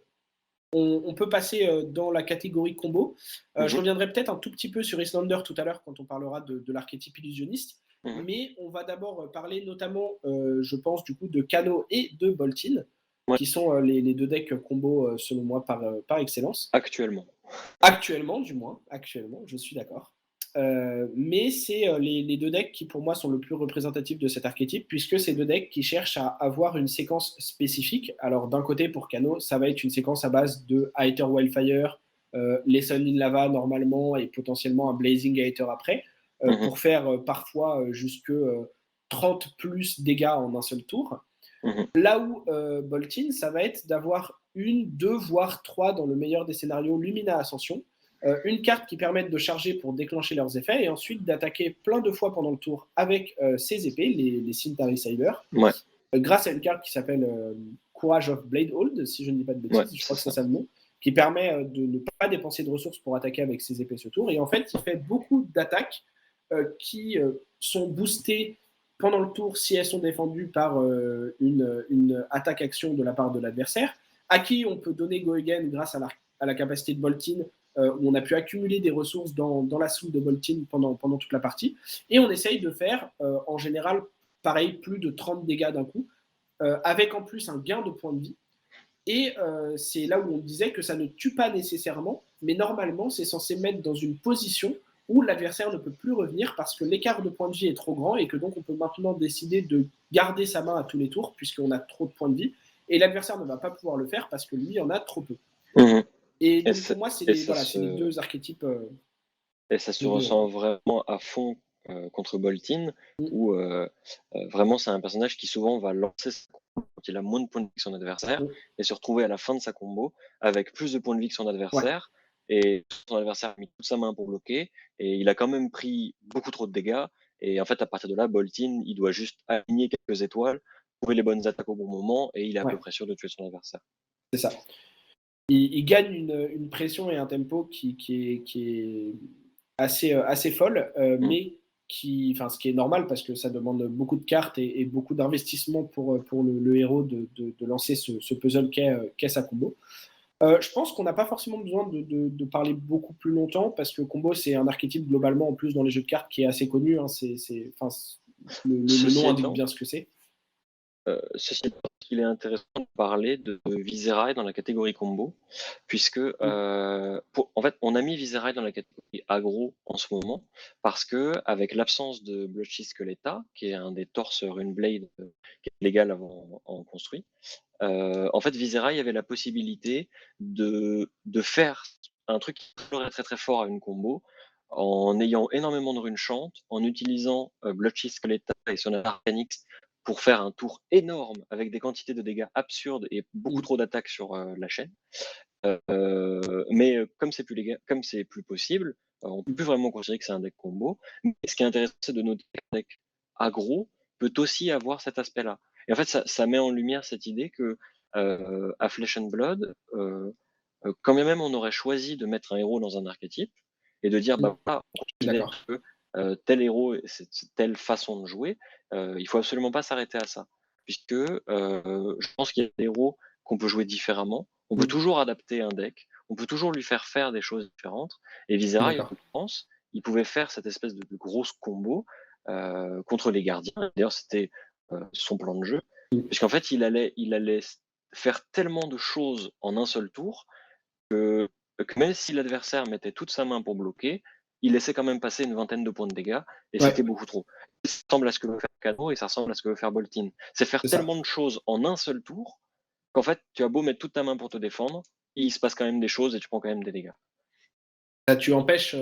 on peut passer dans la catégorie combo. Je Mhm, reviendrai peut-être un tout petit peu sur Islander tout à l'heure quand on parlera de l'archétype illusionniste. mhm. Mais on va d'abord parler notamment, je pense, du coup, de Kano et de Boltin, Ouais, qui sont les deux decks combo, selon moi, par excellence. actuellement. Actuellement, du moins, actuellement, je suis d'accord. Mais c'est les deux decks qui, pour moi, sont le plus représentatifs de cet archétype, puisque c'est deux decks qui cherchent à avoir une séquence spécifique. Alors, d'un côté, pour Kano, ça va être une séquence à base de Aether Wildfire, Lesson in Lava normalement, et potentiellement un Blazing Aether après, Mhm, pour faire parfois jusque 30 plus dégâts en un seul tour. mhm. Là où Boltin, ça va être d'avoir une, deux, voire trois, dans le meilleur des scénarios, Lumina Ascension, une carte qui permette de charger pour déclencher leurs effets, et ensuite d'attaquer plein de fois pendant le tour avec ses épées, les Cintari Saber, Ouais, grâce à une carte qui s'appelle Courage of Bladehold, si je ne dis pas de ouais, bêtises, je crois c'est que c'est ça. ça le nom, qui permet de ne pas dépenser de ressources pour attaquer avec ses épées ce tour. Et en fait, il fait beaucoup d'attaques qui sont boostées pendant le tour si elles sont défendues par une attaque-action de la part de l'adversaire, à qui on peut donner Go Again grâce à la capacité de Boltin, où on a pu accumuler des ressources dans la soupe de Boltin pendant toute la partie. Et on essaye de faire, en général, pareil, plus de 30 dégâts d'un coup, avec en plus un gain de points de vie. Et c'est là où on disait que ça ne tue pas nécessairement, mais normalement, c'est censé mettre dans une position où l'adversaire ne peut plus revenir parce que l'écart de points de vie est trop grand et que donc on peut maintenant décider de garder sa main à tous les tours puisqu'on a trop de points de vie. Et l'adversaire ne va pas pouvoir le faire parce que lui en a trop peu. Mhm. Et Et, donc pour moi, c'est et les, ça voilà, c'est les se, deux archétypes et ça se de héros. ressent vraiment à fond contre Boltin, où vraiment c'est un personnage qui souvent va lancer sa combo quand il a moins de points de vie que son adversaire, et se retrouver à la fin de sa combo avec plus de points de vie que son Ouais, adversaire, et son adversaire a mis toute sa main pour bloquer, et il a quand même pris beaucoup trop de dégâts, et en fait à partir de là, Boltin, il doit juste aligner quelques étoiles, trouver les bonnes attaques au bon moment, et il est à peu ouais, près sûr de tuer son adversaire. c'est ça. Il gagne une pression et un tempo qui est assez folle, Mm. mais ce qui est normal parce que ça demande beaucoup de cartes et beaucoup d'investissement pour le héros de lancer ce puzzle qu'est sa combo. Je pense qu'on n'a pas forcément besoin de parler beaucoup plus longtemps parce que combo, c'est un archétype globalement en plus dans les jeux de cartes qui est assez connu. Hein, le Ceci nom indique étant, bien ce que c'est. Ceci étant, il est intéressant de parler de Viserai dans la catégorie combo, puisque Mm. en fait, on a mis Viserai dans la catégorie aggro en ce moment, parce que avec l'absence de Blotchy Skeletta, qui est un des torses Runeblade qui est légal en construit, en fait, Viserai avait la possibilité de faire un truc qui semblerait très très fort à une combo, en ayant énormément de runes chantes, en utilisant Blotchy Skeletta et son Arcanix pour faire un tour énorme avec des quantités de dégâts absurdes et beaucoup Mm. trop d'attaques sur la chaîne. Mais comme c'est plus possible, on peut plus vraiment considérer que c'est un deck combo. Mais ce qui est intéressant, c'est de noter qu'un deck aggro peut aussi avoir cet aspect-là. Et en fait, ça met en lumière cette idée que à Flesh and Blood, quand bien même on aurait choisi de mettre un héros dans un archétype et de dire, Mm. bah voilà, on Je suis considère d'accord. que tel héros, c'est telle façon de jouer, il faut absolument pas s'arrêter à ça. Puisque je pense qu'il y a des héros qu'on peut jouer différemment, on peut Mm. toujours adapter un deck, on peut toujours lui faire des choses différentes. Et Je suis Viscera, je d'accord. pense, il pouvait faire cette espèce de grosse combo contre les gardiens. D'ailleurs, c'était son plan de jeu. Mm. Puisqu'en fait, il allait faire tellement de choses en un seul tour que même si l'adversaire mettait toute sa main pour bloquer, il laissait quand même passer une vingtaine de points de dégâts, et Ouais, c'était beaucoup trop. Ça ressemble à ce que veut faire Kano et ça ressemble à ce que veut faire Boltin. C'est faire c'est ça. tellement de choses en un seul tour qu'en fait, tu as beau mettre toute ta main pour te défendre, il se passe quand même des choses et tu prends quand même des dégâts. Là, tu empêches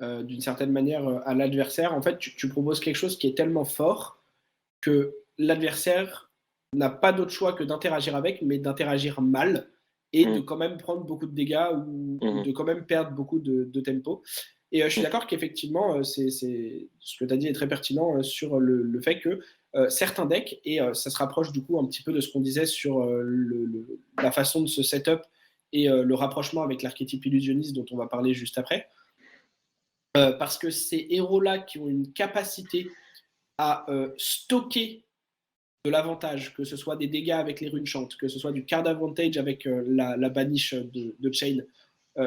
d'une certaine manière à l'adversaire. En fait, tu proposes quelque chose qui est tellement fort que l'adversaire n'a pas d'autre choix que d'interagir avec, mais d'interagir mal et de Mmh, quand même prendre beaucoup de dégâts ou mmh, de quand même perdre beaucoup de tempo. Et je suis mmh, d'accord qu'effectivement, ce que tu as dit est très pertinent sur le fait que certains decks, et ça se rapproche du coup un petit peu de ce qu'on disait sur la façon de se setup et le rapprochement avec l'archétype illusionniste dont on va parler juste après. Parce que ces héros-là qui ont une capacité à stocker de l'avantage, que ce soit des dégâts avec les runes chantes, que ce soit du card advantage avec la banish de Chain,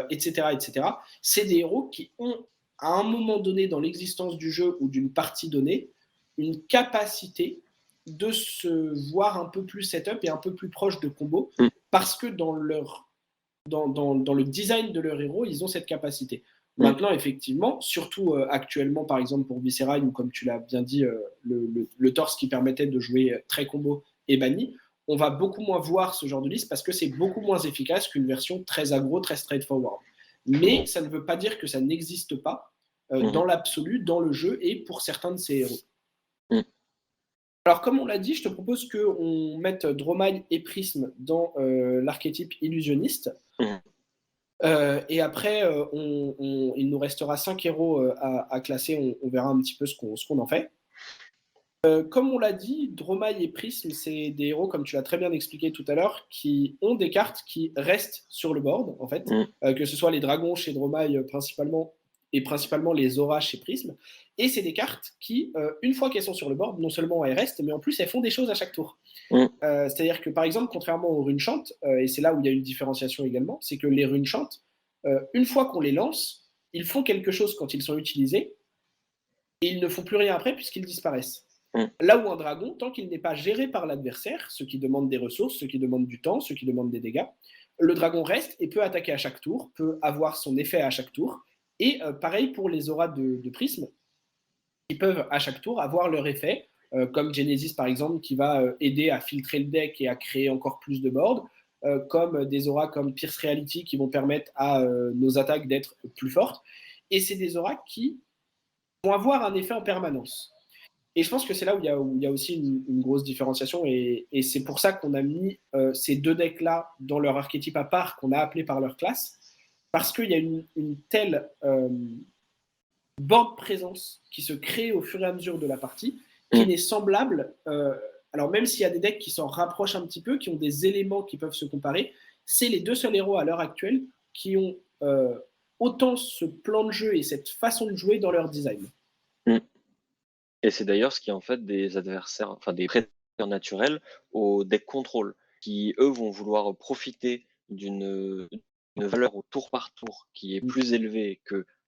etc., etc. C'est des héros qui ont, à un moment donné dans l'existence du jeu ou d'une partie donnée, une capacité de se voir un peu plus setup et un peu plus proche de combo, parce que dans le design de leur héros, ils ont cette capacité. Maintenant, effectivement, surtout actuellement, par exemple pour Visceral, ou comme tu l'as bien dit, le torse qui permettait de jouer très combo est banni, on va beaucoup moins voir ce genre de liste parce que c'est beaucoup moins efficace qu'une version très aggro, très straightforward. Mais ça ne veut pas dire que ça n'existe pas dans l'absolu, dans le jeu et pour certains de ces héros. Alors, comme on l'a dit, je te propose qu'on mette Dromai et Prism dans l'archétype illusionniste. Et après, il nous restera 5 héros à classer. On verra un petit peu ce qu'on en fait. Comme on l'a dit, Dromai et Prism, c'est des héros, comme tu l'as très bien expliqué tout à l'heure, qui ont des cartes qui restent sur le board, en fait. Que ce soit les dragons chez Dromai principalement, et principalement les auras chez Prism. Et c'est des cartes qui, une fois qu'elles sont sur le board, non seulement elles restent, mais en plus elles font des choses à chaque tour. C'est-à-dire que par exemple, contrairement aux runes chantes, et c'est là où il y a une différenciation également, c'est que les runes chantes, une fois qu'on les lance, ils font quelque chose quand ils sont utilisés, et ils ne font plus rien après puisqu'ils disparaissent. Là où un dragon, tant qu'il n'est pas géré par l'adversaire, ce qui demande des ressources, ce qui demande du temps, ce qui demande des dégâts, le dragon reste et peut attaquer à chaque tour, peut avoir son effet à chaque tour. Et pareil pour les auras de Prisme, qui peuvent à chaque tour avoir leur effet, comme Genesis par exemple, qui va aider à filtrer le deck et à créer encore plus de boards, comme des auras comme Pierce Reality qui vont permettre à nos attaques d'être plus fortes. Et c'est des auras qui vont avoir un effet en permanence. Et je pense que c'est là où il y a aussi une grosse différenciation, et c'est pour ça qu'on a mis ces deux decks-là dans leur archétype à part, qu'on a appelé par leur classe, parce qu'il y a une telle board présence qui se crée au fur et à mesure de la partie, qui n'est semblable, alors même s'il y a des decks qui s'en rapprochent un petit peu, qui ont des éléments qui peuvent se comparer, c'est les deux seuls héros à l'heure actuelle qui ont autant ce plan de jeu et cette façon de jouer dans leur design. Et c'est d'ailleurs ce qui en fait des adversaires, enfin des prédateurs naturels au deck contrôle, qui eux vont vouloir profiter d'une valeur au tour par tour qui est plus élevée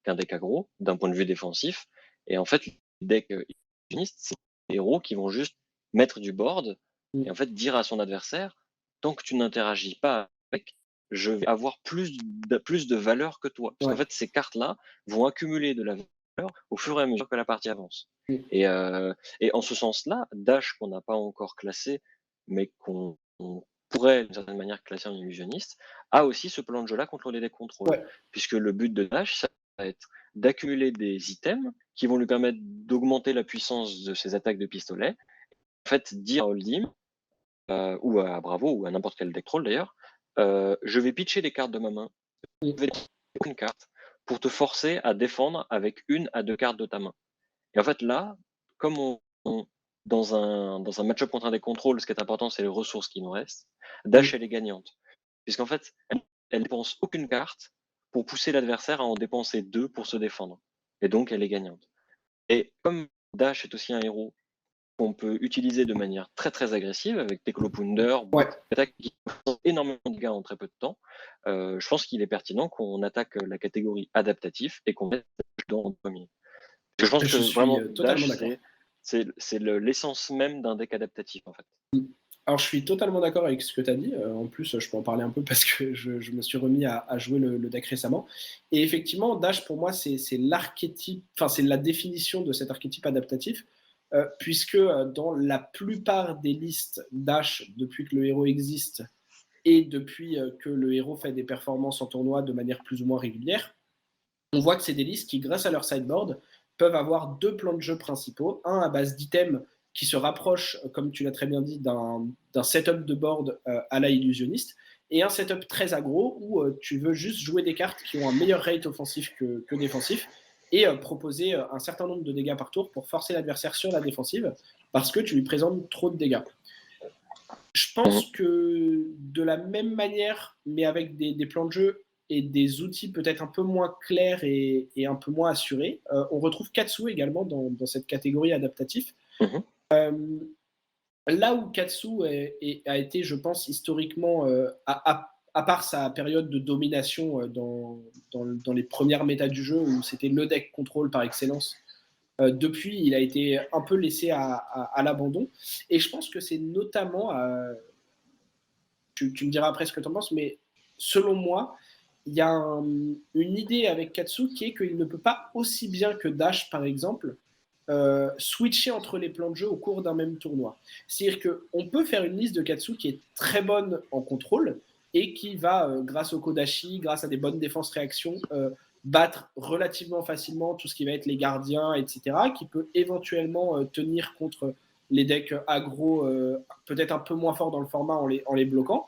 qu'un deck aggro d'un point de vue défensif. Et en fait, les decks illusionnistes, c'est des héros qui vont juste mettre du board et en fait dire à son adversaire, tant que tu n'interagis pas avec, je vais avoir plus de valeur que toi. Parce qu'en fait, ces cartes-là vont accumuler de la valeur au fur et à mesure que la partie avance. Et en ce sens-là, Dash, qu'on n'a pas encore classé, mais qu'on pourrait d'une certaine manière classer en illusionniste, a aussi ce plan de jeu-là contre les decks contrôle. Puisque le but de Dash, ça va être d'accumuler des items qui vont lui permettre d'augmenter la puissance de ses attaques de pistolet. En fait, dire à Holdim, ou à Bravo, ou à n'importe quel deck troll d'ailleurs, je vais pitcher les cartes de ma main, je vais une carte, pour te forcer à défendre avec 1 à 2 cartes de ta main. Et en fait, là, comme dans un match-up contre un des contrôles, ce qui est important, c'est les ressources qui nous restent, Dash, elle est gagnante. Puisqu'en fait, elle dépense aucune carte pour pousser l'adversaire à en dépenser 2 pour se défendre. Et donc, elle est gagnante. Et comme Dash est aussi un héros qu'on peut utiliser de manière très très agressive, avec Teklo-Pounder, attaque qui font énormément de dégâts en très peu de temps, je pense qu'il est pertinent qu'on attaque la catégorie adaptatif et qu'on mette dans le premier. Je pense que vraiment, Dash, c'est l'essence même d'un deck adaptatif, en fait. Alors, je suis totalement d'accord avec ce que tu as dit. En plus, je peux en parler un peu parce que je me suis remis à jouer le deck récemment. Et effectivement, Dash, pour moi, c'est l'archétype, enfin, c'est la définition de cet archétype adaptatif, puisque dans la plupart des listes Dash, depuis que le héros existe et depuis que le héros fait des performances en tournoi de manière plus ou moins régulière, on voit que c'est des listes qui, grâce à leur sideboard, peuvent avoir 2 plans de jeu principaux, un à base d'items qui se rapproche, comme tu l'as très bien dit, d'un setup de board à la illusionniste, et un setup très aggro où tu veux juste jouer des cartes qui ont un meilleur rate offensif que défensif, et proposer un certain nombre de dégâts par tour pour forcer l'adversaire sur la défensive parce que tu lui présentes trop de dégâts. Je pense que de la même manière, mais avec des plans de jeu et des outils peut-être un peu moins clairs et un peu moins assurés, on retrouve Katsu également dans cette catégorie adaptatif. Là où Katsu a été, je pense, historiquement, à part sa période de domination dans les premières méta du jeu, où c'était le deck contrôle par excellence, depuis, il a été un peu laissé à l'abandon. Et je pense que c'est notamment, tu me diras après ce que tu en penses, mais selon moi, il y a une idée avec Katsu qui est qu'il ne peut pas aussi bien que Dash, par exemple, switcher entre les plans de jeu au cours d'un même tournoi. C'est-à-dire qu'on peut faire une liste de Katsu qui est très bonne en contrôle et qui va, grâce au Kodashi, grâce à des bonnes défenses-réactions, battre relativement facilement tout ce qui va être les gardiens, etc., qui peut éventuellement tenir contre les decks aggro, peut-être un peu moins forts dans le format en les bloquant.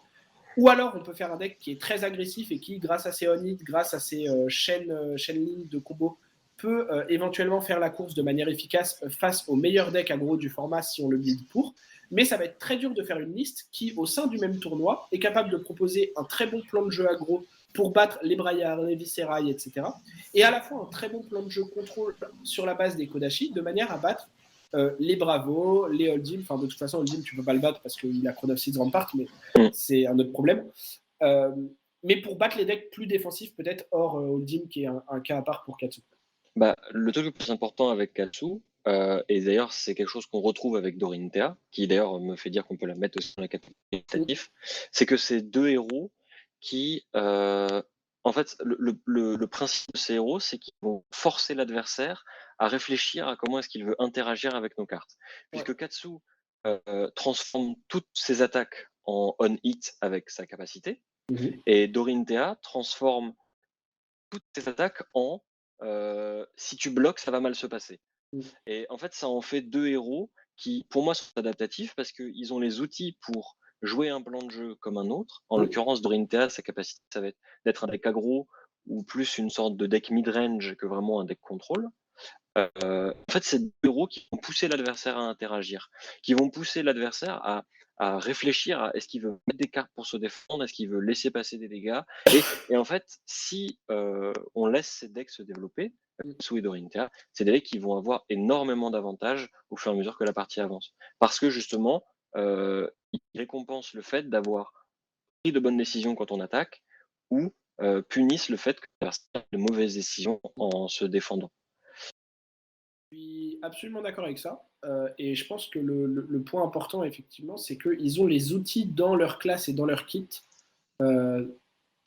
Ou alors, on peut faire un deck qui est très agressif et qui, grâce à ses on-hit, grâce à ses chaînes lignes de combo, peut éventuellement faire la course de manière efficace face au meilleur deck aggro du format si on le build pour. Mais ça va être très dur de faire une liste qui, au sein du même tournoi, est capable de proposer un très bon plan de jeu aggro pour battre les Braillards, les Viscerailles, etc. Et à la fois un très bon plan de jeu contrôle sur la base des Kodashi, de manière à battre les Bravos, les Holdim. Enfin, de toute façon, Holdim, tu peux pas le battre parce qu'il a Chrono of Seeds Rampart, mais c'est un autre problème. Mais pour battre les decks plus défensifs, peut-être, hors Holdim, qui est un cas à part pour Katsu. Le truc le plus important avec Katsu, et d'ailleurs c'est quelque chose qu'on retrouve avec Dorinthea, qui d'ailleurs me fait dire qu'on peut la mettre aussi dans la catégorie adaptatif, c'est que c'est deux héros qui, en fait, le principe de ces héros, c'est qu'ils vont forcer l'adversaire à réfléchir à comment est-ce qu'il veut interagir avec nos cartes. Puisque Katsu transforme toutes ses attaques en on-hit avec sa capacité, et Dorinthea transforme toutes ses attaques en si tu bloques, ça va mal se passer. Et en fait, ça en fait deux héros qui, pour moi, sont adaptatifs parce qu'ils ont les outils pour jouer un plan de jeu comme un autre. En l'occurrence, Dorinthea, sa capacité, ça va être d'être un deck aggro ou plus une sorte de deck mid-range que vraiment un deck contrôle. En fait, c'est deux héros qui vont pousser l'adversaire à interagir, qui vont pousser l'adversaire à réfléchir à est-ce qu'il veut mettre des cartes pour se défendre, est-ce qu'il veut laisser passer des dégâts. Et en fait, si on laisse ces decks se développer, Katsu et Dorinthea, c'est des decks qui vont avoir énormément d'avantages au fur et à mesure que la partie avance. Parce que justement, ils récompensent le fait d'avoir pris de bonnes décisions quand on attaque ou punissent le fait que l'adversaire ait de mauvaises décisions en se défendant. Je suis absolument d'accord avec ça. Et je pense que le point important, effectivement, c'est qu'ils ont les outils dans leur classe et dans leur kit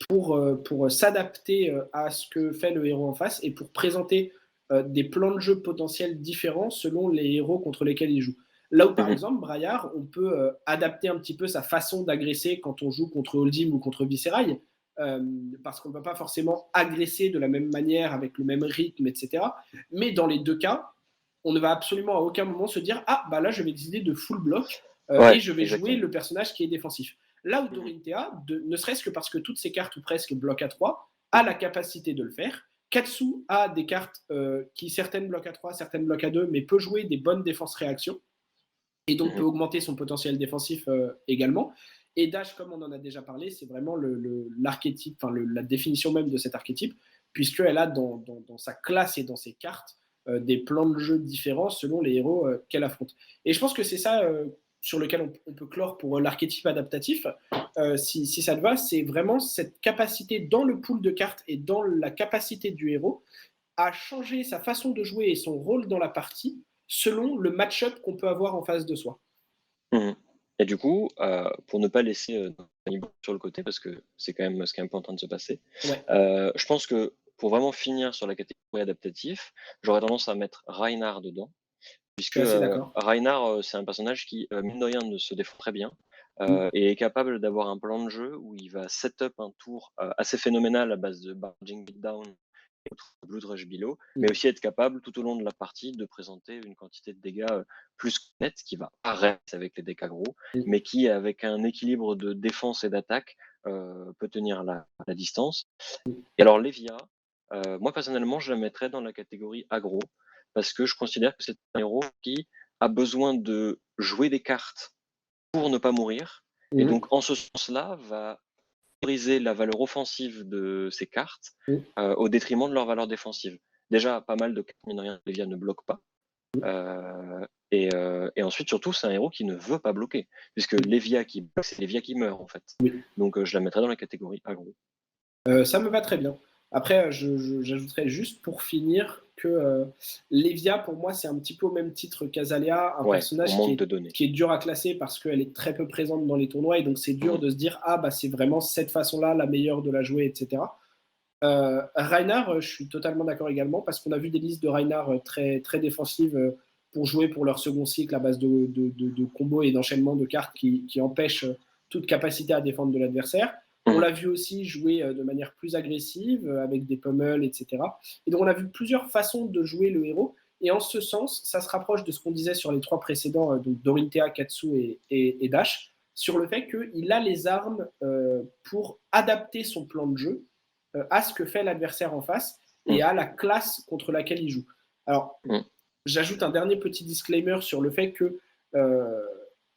pour s'adapter à ce que fait le héros en face et pour présenter des plans de jeu potentiels différents selon les héros contre lesquels il joue. Là où, par exemple, Braillard, on peut adapter un petit peu sa façon d'agresser quand on joue contre Holdim ou contre Visceraille, parce qu'on ne peut pas forcément agresser de la même manière, avec le même rythme, etc. Mais dans les deux cas, on ne va absolument à aucun moment se dire « Ah, bah là, je vais décider de full block et je vais jouer le personnage qui est défensif ». Là où Dorinthea, ne serait-ce que parce que toutes ses cartes ou presque bloquent à 3, a la capacité de le faire. Katsu a des cartes qui certaines bloquent à 3, certaines bloquent à 2, mais peut jouer des bonnes défenses-réactions et donc peut augmenter son potentiel défensif également. Et Dash, comme on en a déjà parlé, c'est vraiment l'archétype, enfin la définition même de cet archétype, puisqu'elle a dans sa classe et dans ses cartes des plans de jeu différents selon les héros qu'elle affronte. Et je pense que c'est ça sur lequel on peut clore pour l'archétype adaptatif, si ça te va, c'est vraiment cette capacité dans le pool de cartes et dans la capacité du héros à changer sa façon de jouer et son rôle dans la partie selon le match-up qu'on peut avoir en face de soi. Et du coup, pour ne pas laisser sur le côté, parce que c'est quand même ce qui est un peu en train de se passer, je pense que pour vraiment finir sur la catégorie adaptatif, j'aurais tendance à mettre Reinhardt dedans, puisque Reinhardt, c'est un personnage qui, mine de rien, se défend très bien, et est capable d'avoir un plan de jeu où il va set up un tour assez phénoménal à base de Barging Beatdown et Blood Rush Below, mais aussi être capable tout au long de la partie de présenter une quantité de dégâts plus nette qui va arrêter avec les decks aggro, mais qui, avec un équilibre de défense et d'attaque, peut tenir la distance. Et alors Lévia, Moi personnellement, je la mettrais dans la catégorie aggro, parce que je considère que c'est un héros qui a besoin de jouer des cartes pour ne pas mourir, et Mhm. donc en ce sens-là, va valoriser la valeur offensive de ses cartes, Mhm. au détriment de leur valeur défensive. Déjà, pas mal de cartes, mine de rien, Lévia ne bloque pas. Et ensuite, surtout, c'est un héros qui ne veut pas bloquer, puisque Lévia qui bloque, c'est Lévia qui meurt, en fait. Oui. Donc je la mettrais dans la catégorie aggro. Ça me va très bien. Après, j'ajouterais juste pour finir que Lévia, pour moi, c'est un petit peu au même titre qu'Azalea, un Ouais, on personnage manque de données. qui est dur à classer parce qu'elle est très peu présente dans les tournois et donc c'est dur Mhm. de se dire ah bah c'est vraiment cette façon-là la meilleure de la jouer, etc. Reinhardt, je suis totalement d'accord également parce qu'on a vu des listes de Reinhardt très, très défensives pour jouer pour leur second cycle à base de combos et d'enchaînements de cartes qui empêchent toute capacité à défendre de l'adversaire. On Mhm. l'a vu aussi jouer de manière plus agressive avec des pummels, etc. Et donc on a vu plusieurs façons de jouer le héros. Et en ce sens, ça se rapproche de ce qu'on disait sur les trois précédents, donc Dorinthea, Katsu et Dash, sur le fait qu'il a les armes pour adapter son plan de jeu à ce que fait l'adversaire en face et Mhm. à la classe contre laquelle il joue. Alors, Mhm. j'ajoute un dernier petit disclaimer sur le fait que euh,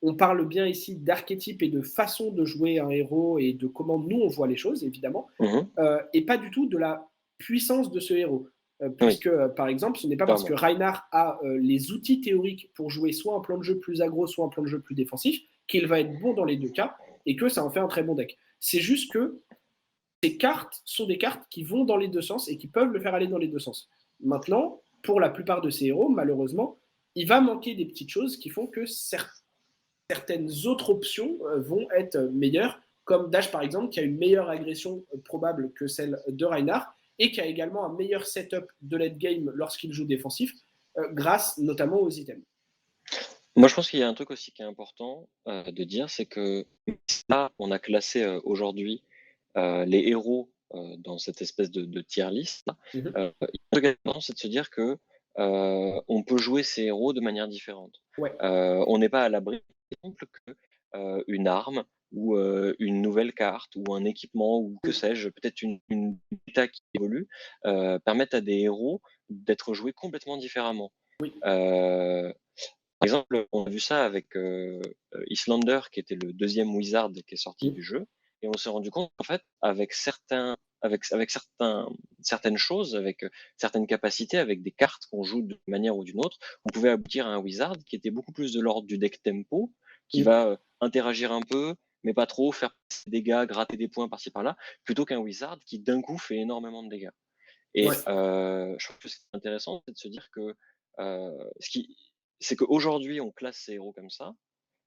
on parle bien ici d'archétype et de façon de jouer un héros et de comment nous on voit les choses, évidemment, Mhm. et pas du tout de la puissance de ce héros. Oui, Puisque, par exemple, ce n'est pas parce que clairement. Reinhardt a les outils théoriques pour jouer soit un plan de jeu plus aggro, soit un plan de jeu plus défensif, qu'il va être bon dans les deux cas et que ça en fait un très bon deck. C'est juste que ces cartes sont des cartes qui vont dans les deux sens et qui peuvent le faire aller dans les deux sens. Maintenant, pour la plupart de ces héros, malheureusement, il va manquer des petites choses qui font que certaines autres options vont être meilleures, comme Dash par exemple, qui a une meilleure agression probable que celle de Reinhardt et qui a également un meilleur setup de late game lorsqu'il joue défensif, grâce notamment aux items. Moi, je pense qu'il y a un truc aussi qui est important de dire, c'est que là, on a classé aujourd'hui les héros dans cette espèce de tier list. Mhm. Il y a un truc important, c'est de se dire que on peut jouer ces héros de manière différente. Ouais. On n'est pas à l'abri, par exemple, que une arme ou une nouvelle carte ou un équipement ou que sais-je, peut-être une méta qui évolue, permettent à des héros d'être joués complètement différemment. Oui. Euh, Par exemple, on a vu ça avec Islander, qui était le deuxième wizard qui est sorti Mhm. du jeu, et on s'est rendu compte qu'en fait, certaines choses, avec certaines capacités, avec des cartes qu'on joue d'une manière ou d'une autre, on pouvait aboutir à un wizard qui était beaucoup plus de l'ordre du deck tempo, qui Mhm. va interagir un peu, mais pas trop, faire des dégâts, gratter des points par-ci par-là, plutôt qu'un wizard qui d'un coup fait énormément de dégâts. Et Ouais. je trouve que c'est intéressant, c'est de se dire que c'est qu'aujourd'hui, on classe ces héros comme ça,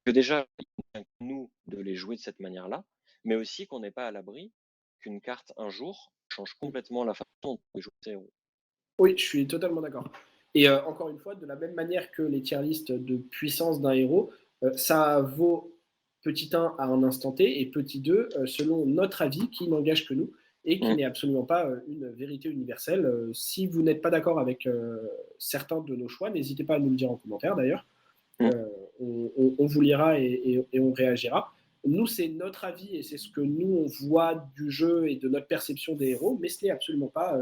que déjà, il convient que nous de les jouer de cette manière-là, mais aussi qu'on n'est pas à l'abri qu'une carte, un jour, change complètement la façon dont on peut jouer ces héros. Oui, je suis totalement d'accord. Et encore une fois, de la même manière que les tier lists de puissance d'un héros, ça vaut petit 1 à un instant T et petit 2 selon notre avis qui n'engage que nous et qui Mmh. n'est absolument pas une vérité universelle. Si vous n'êtes pas d'accord avec certains de nos choix, n'hésitez pas à nous le dire en commentaire d'ailleurs. Mmh. Euh, on vous lira et on réagira. Nous, c'est notre avis et c'est ce que nous, on voit du jeu et de notre perception des héros, mais ce n'est absolument pas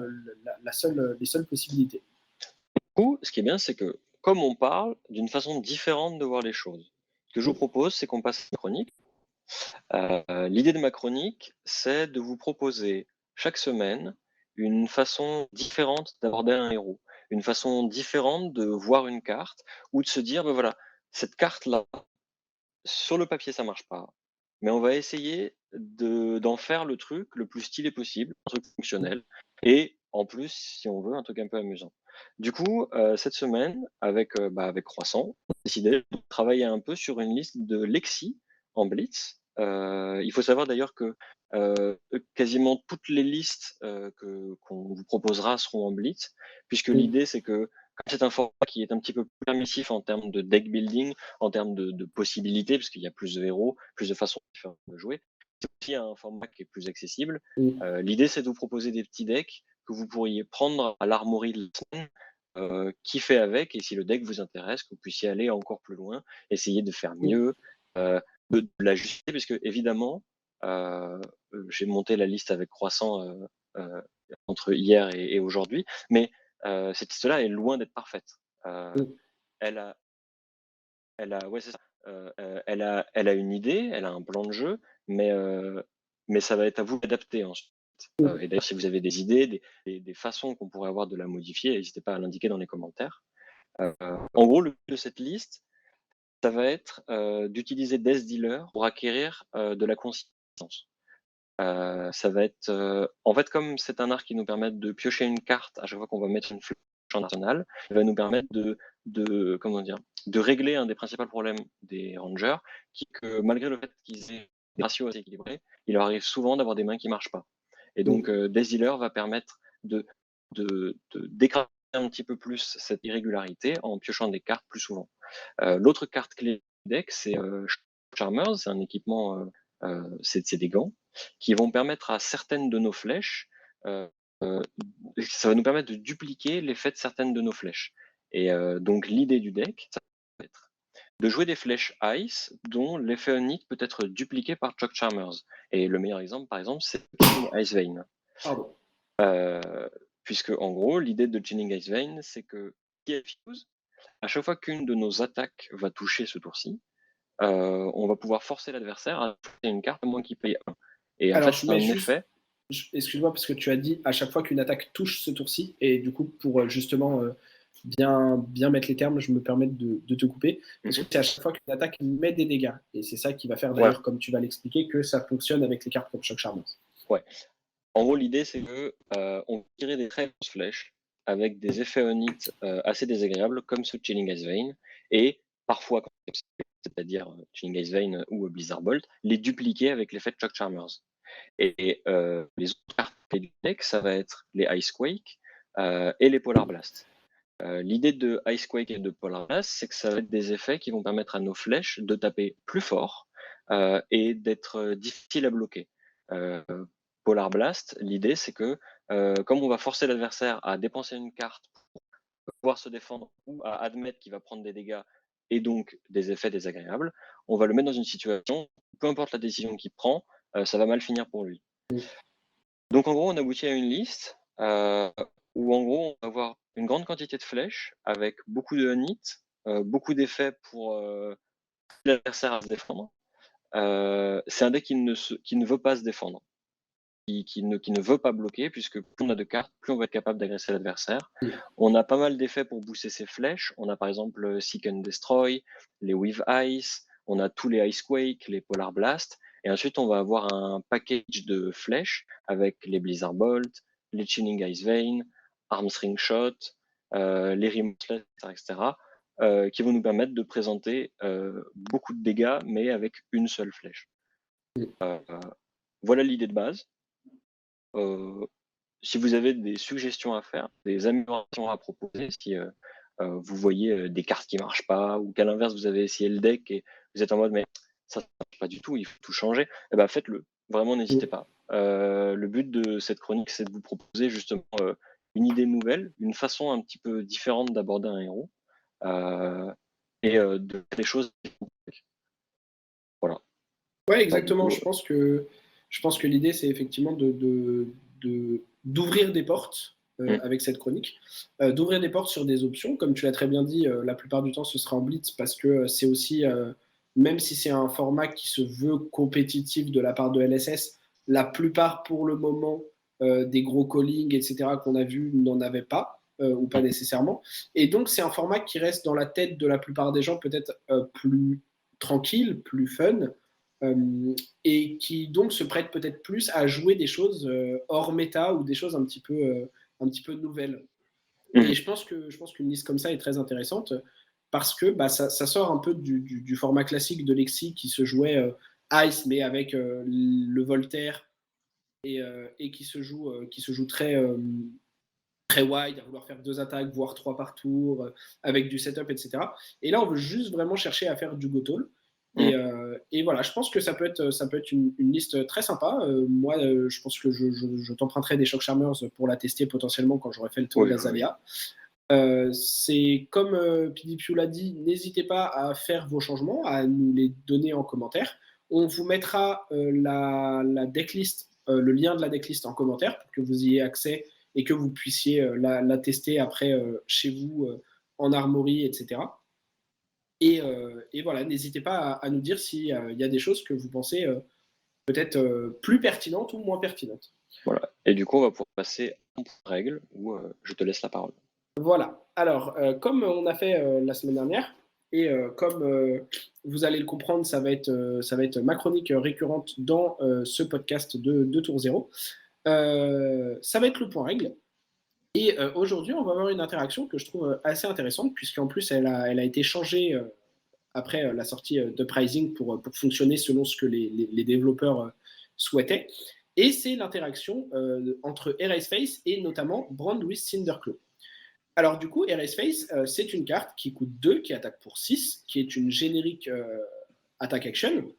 les seules possibilités. Du coup, ce qui est bien, c'est que comme on parle d'une façon différente de voir les choses, ce que je vous Mm. propose, c'est qu'on passe à la chronique. L'idée de ma chronique, c'est de vous proposer chaque semaine une façon différente d'aborder un héros, une façon différente de voir une carte ou de se dire, ben voilà, cette carte-là, sur le papier, ça marche pas, mais on va essayer d'en faire le truc le plus stylé possible, un truc fonctionnel et en plus, si on veut, un truc un peu amusant. Du coup, cette semaine, avec Croissant, on a décidé de travailler un peu sur une liste de Lexi en Blitz. Il faut savoir d'ailleurs que quasiment toutes les listes qu'on vous proposera seront en Blitz, puisque Mm. l'idée c'est que comme c'est un format qui est un petit peu plus permissif en termes de deck building, en termes de possibilités, parce qu'il y a plus de héros, plus de façons différentes de jouer. C'est aussi un format qui est plus accessible. Mm. L'idée, c'est de vous proposer des petits decks que vous pourriez prendre à l'armory de la semaine, kiffer avec, et si le deck vous intéresse, que vous puissiez aller encore plus loin, essayer de faire Mm. mieux, de l'ajuster, puisque évidemment, j'ai monté la liste avec Croissant entre hier et aujourd'hui, mais cette liste-là est loin d'être parfaite. Mm. Elle a ouais, c'est ça. Elle a une idée, elle a un plan de jeu, mais ça va être à vous d'adapter ensuite. Mm. Et d'ailleurs, si vous avez des idées, des façons qu'on pourrait avoir de la modifier, n'hésitez pas à l'indiquer dans les commentaires. En gros, le but de cette liste, ça va être d'utiliser Death Dealer pour acquérir de la consistance. Ça va être, en fait, comme c'est un art qui nous permet de piocher une carte à chaque fois qu'on va mettre une flèche en arsenal, il va nous permettre comment dire, de régler un des principaux problèmes des rangers, qui est que malgré le fait qu'ils aient des ratios assez équilibrés, il leur arrive souvent d'avoir des mains qui marchent pas. Et donc, Death Dealer va permettre d'écraser un petit peu plus cette irrégularité en piochant des cartes plus souvent. L'autre carte clé du deck, c'est Charmers, c'est un équipement, c'est des gants qui vont permettre à certaines de nos flèches, ça va nous permettre de dupliquer l'effet de certaines de nos flèches. Et donc l'idée du deck, ça va être de jouer des flèches Ice dont l'effet Onyx peut être dupliqué par Shock Charmers. Et le meilleur exemple, par exemple, c'est Ice Vein. Pardon. Puisque en gros, l'idée de Chilling Ice Vein, c'est que Fuse, à chaque fois qu'une de nos attaques va toucher ce tour-ci, on va pouvoir forcer l'adversaire à ajouter une carte à moins qu'il paye 1. Et en Alors, fait, je c'est mets un juste, effet. excuse-moi, parce que tu as dit à chaque fois qu'une attaque touche ce tour-ci, et du coup, pour justement bien mettre les termes, je me permets de te couper, parce que c'est à chaque fois qu'une attaque met des dégâts. Et c'est ça qui va faire, d'ailleurs, comme tu vas l'expliquer, que ça fonctionne avec les cartes comme Shock Charmers. Ouais. En gros, l'idée, c'est que on tirait des très grosses flèches avec des effets Onyx assez désagréables, comme ce Chilling Ice Vein, et parfois, c'est-à-dire Chilling Ice Vein ou Blizzard Bolt, les dupliquer avec l'effet de Shock Charmers. Et les autres cartes du deck, ça va être les Icequake et les Polar Blast. L'idée de Icequake et de Polar Blast, c'est que ça va être des effets qui vont permettre à nos flèches de taper plus fort et d'être difficiles à bloquer. Polar Blast, l'idée, c'est que comme on va forcer l'adversaire à dépenser une carte pour pouvoir se défendre ou à admettre qu'il va prendre des dégâts et donc des effets désagréables, on va le mettre dans une situation, peu importe la décision qu'il prend, ça va mal finir pour lui. Donc en gros, on aboutit à une liste où en gros, on va avoir une grande quantité de flèches avec beaucoup de nits, beaucoup d'effets pour l'adversaire à se défendre. C'est un deck qui ne veut pas se défendre, qui ne veut pas bloquer, puisque plus on a de cartes, plus on va être capable d'agresser l'adversaire. On a pas mal d'effets pour booster ses flèches. On a par exemple Seek and Destroy, les Weave Ice, on a tous les Icequake, les Polar Blast, et ensuite on va avoir un package de flèches avec les Blizzard Bolt, les Chilling Ice Vein, Arms Ring Shot, les Remorseless, etc., qui vont nous permettre de présenter beaucoup de dégâts, mais avec une seule flèche. Voilà l'idée de base. Si vous avez des suggestions à faire, des améliorations à proposer, si vous voyez des cartes qui marchent pas, ou qu'à l'inverse vous avez essayé le deck et vous êtes en mode mais ça marche pas du tout, il faut tout changer, eh ben faites-le. Vraiment, n'hésitez pas. Le but de cette chronique, c'est de vous proposer justement une idée nouvelle, une façon un petit peu différente d'aborder un héros et de faire des choses. Voilà. Ouais, exactement. Je pense que l'idée, c'est effectivement d'ouvrir des portes avec cette chronique, d'ouvrir des portes sur des options. Comme tu l'as très bien dit, la plupart du temps, ce sera en blitz parce que c'est aussi, même si c'est un format qui se veut compétitif de la part de LSS, la plupart pour le moment des gros callings, etc., qu'on a vus n'en avaient pas. Ou pas nécessairement. Et donc, c'est un format qui reste dans la tête de la plupart des gens peut-être plus tranquille, plus fun, et qui donc se prête peut-être plus à jouer des choses hors méta ou des choses un petit peu nouvelles. Et je pense qu'une liste comme ça est très intéressante parce que ça sort un peu du format classique de Lexi qui se jouait Ice, mais avec le Voltaire et qui se joue très wide, à vouloir faire 2 attaques, voire 3 par tour, avec du setup, etc. Et là, on veut juste vraiment chercher à faire du Gothol. Et voilà, je pense que ça peut être une liste très sympa. Moi, je pense que je t'emprunterai des Shock Charmers pour la tester potentiellement quand j'aurai fait le tour de l'Azalea. C'est comme PDPU l'a dit, n'hésitez pas à faire vos changements, à nous les donner en commentaire. On vous mettra la decklist le lien de la decklist en commentaire pour que vous ayez accès et que vous puissiez la tester après chez vous en armory, etc. Et voilà, n'hésitez pas à nous dire s'il y a des choses que vous pensez peut-être plus pertinentes ou moins pertinentes. Voilà. Et du coup, on va pouvoir passer à la règle où je te laisse la parole. Voilà. Alors, comme on a fait la semaine dernière, et comme vous allez le comprendre, ça va être ma chronique récurrente dans ce podcast de Tour Zéro. Ça va être le point règle. Et aujourd'hui, on va avoir une interaction que je trouve assez intéressante, puisqu'en plus, elle a été changée après la sortie de Pricing pour fonctionner selon ce que les développeurs souhaitaient. Et c'est l'interaction entre Eraseface et notamment Brand with Cinderclaw. Alors du coup, Eraseface, c'est une carte qui coûte 2, qui attaque pour 6, qui est une générique attack action,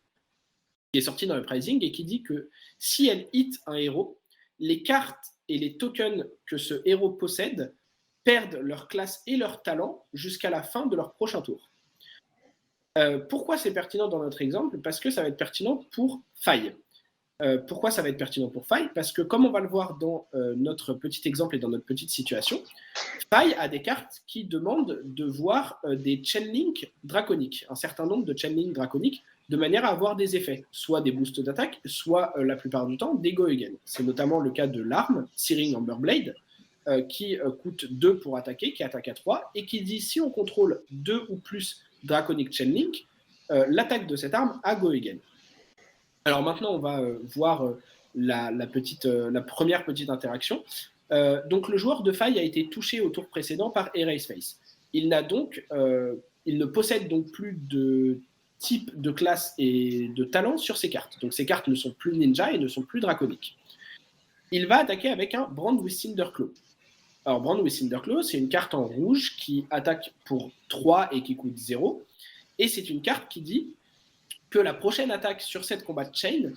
qui est sortie dans le Pricing et qui dit que si elle hit un héros, les cartes et les tokens que ce héros possède perdent leur classe et leur talent jusqu'à la fin de leur prochain tour. Pourquoi c'est pertinent dans notre exemple? Parce que ça va être pertinent pour Faille. Pourquoi ça va être pertinent pour Faille? Parce que comme on va le voir dans notre petit exemple et dans notre petite situation, Faille a des cartes qui demandent de voir des chainlink draconiques, un certain nombre de chainlink draconiques, de manière à avoir des effets, soit des boosts d'attaque, soit la plupart du temps des go again. C'est notamment le cas de l'arme, Searing Amberblade, qui coûte 2 pour attaquer, qui attaque à 3, et qui dit si on contrôle 2 ou plus draconic chainlink, l'attaque de cette arme a go again. Alors maintenant, on va voir la première petite interaction. Donc le joueur de Faille a été touché au tour précédent par Eraseface. Il ne possède donc plus de type de classe et de talent sur ses cartes. Donc ses cartes ne sont plus ninja et ne sont plus draconiques. Il va attaquer avec un Brand with Cinderclaw. Alors Brand with Cinderclaw, c'est une carte en rouge qui attaque pour 3 et qui coûte 0. Et c'est une carte qui dit que la prochaine attaque sur cette combat chain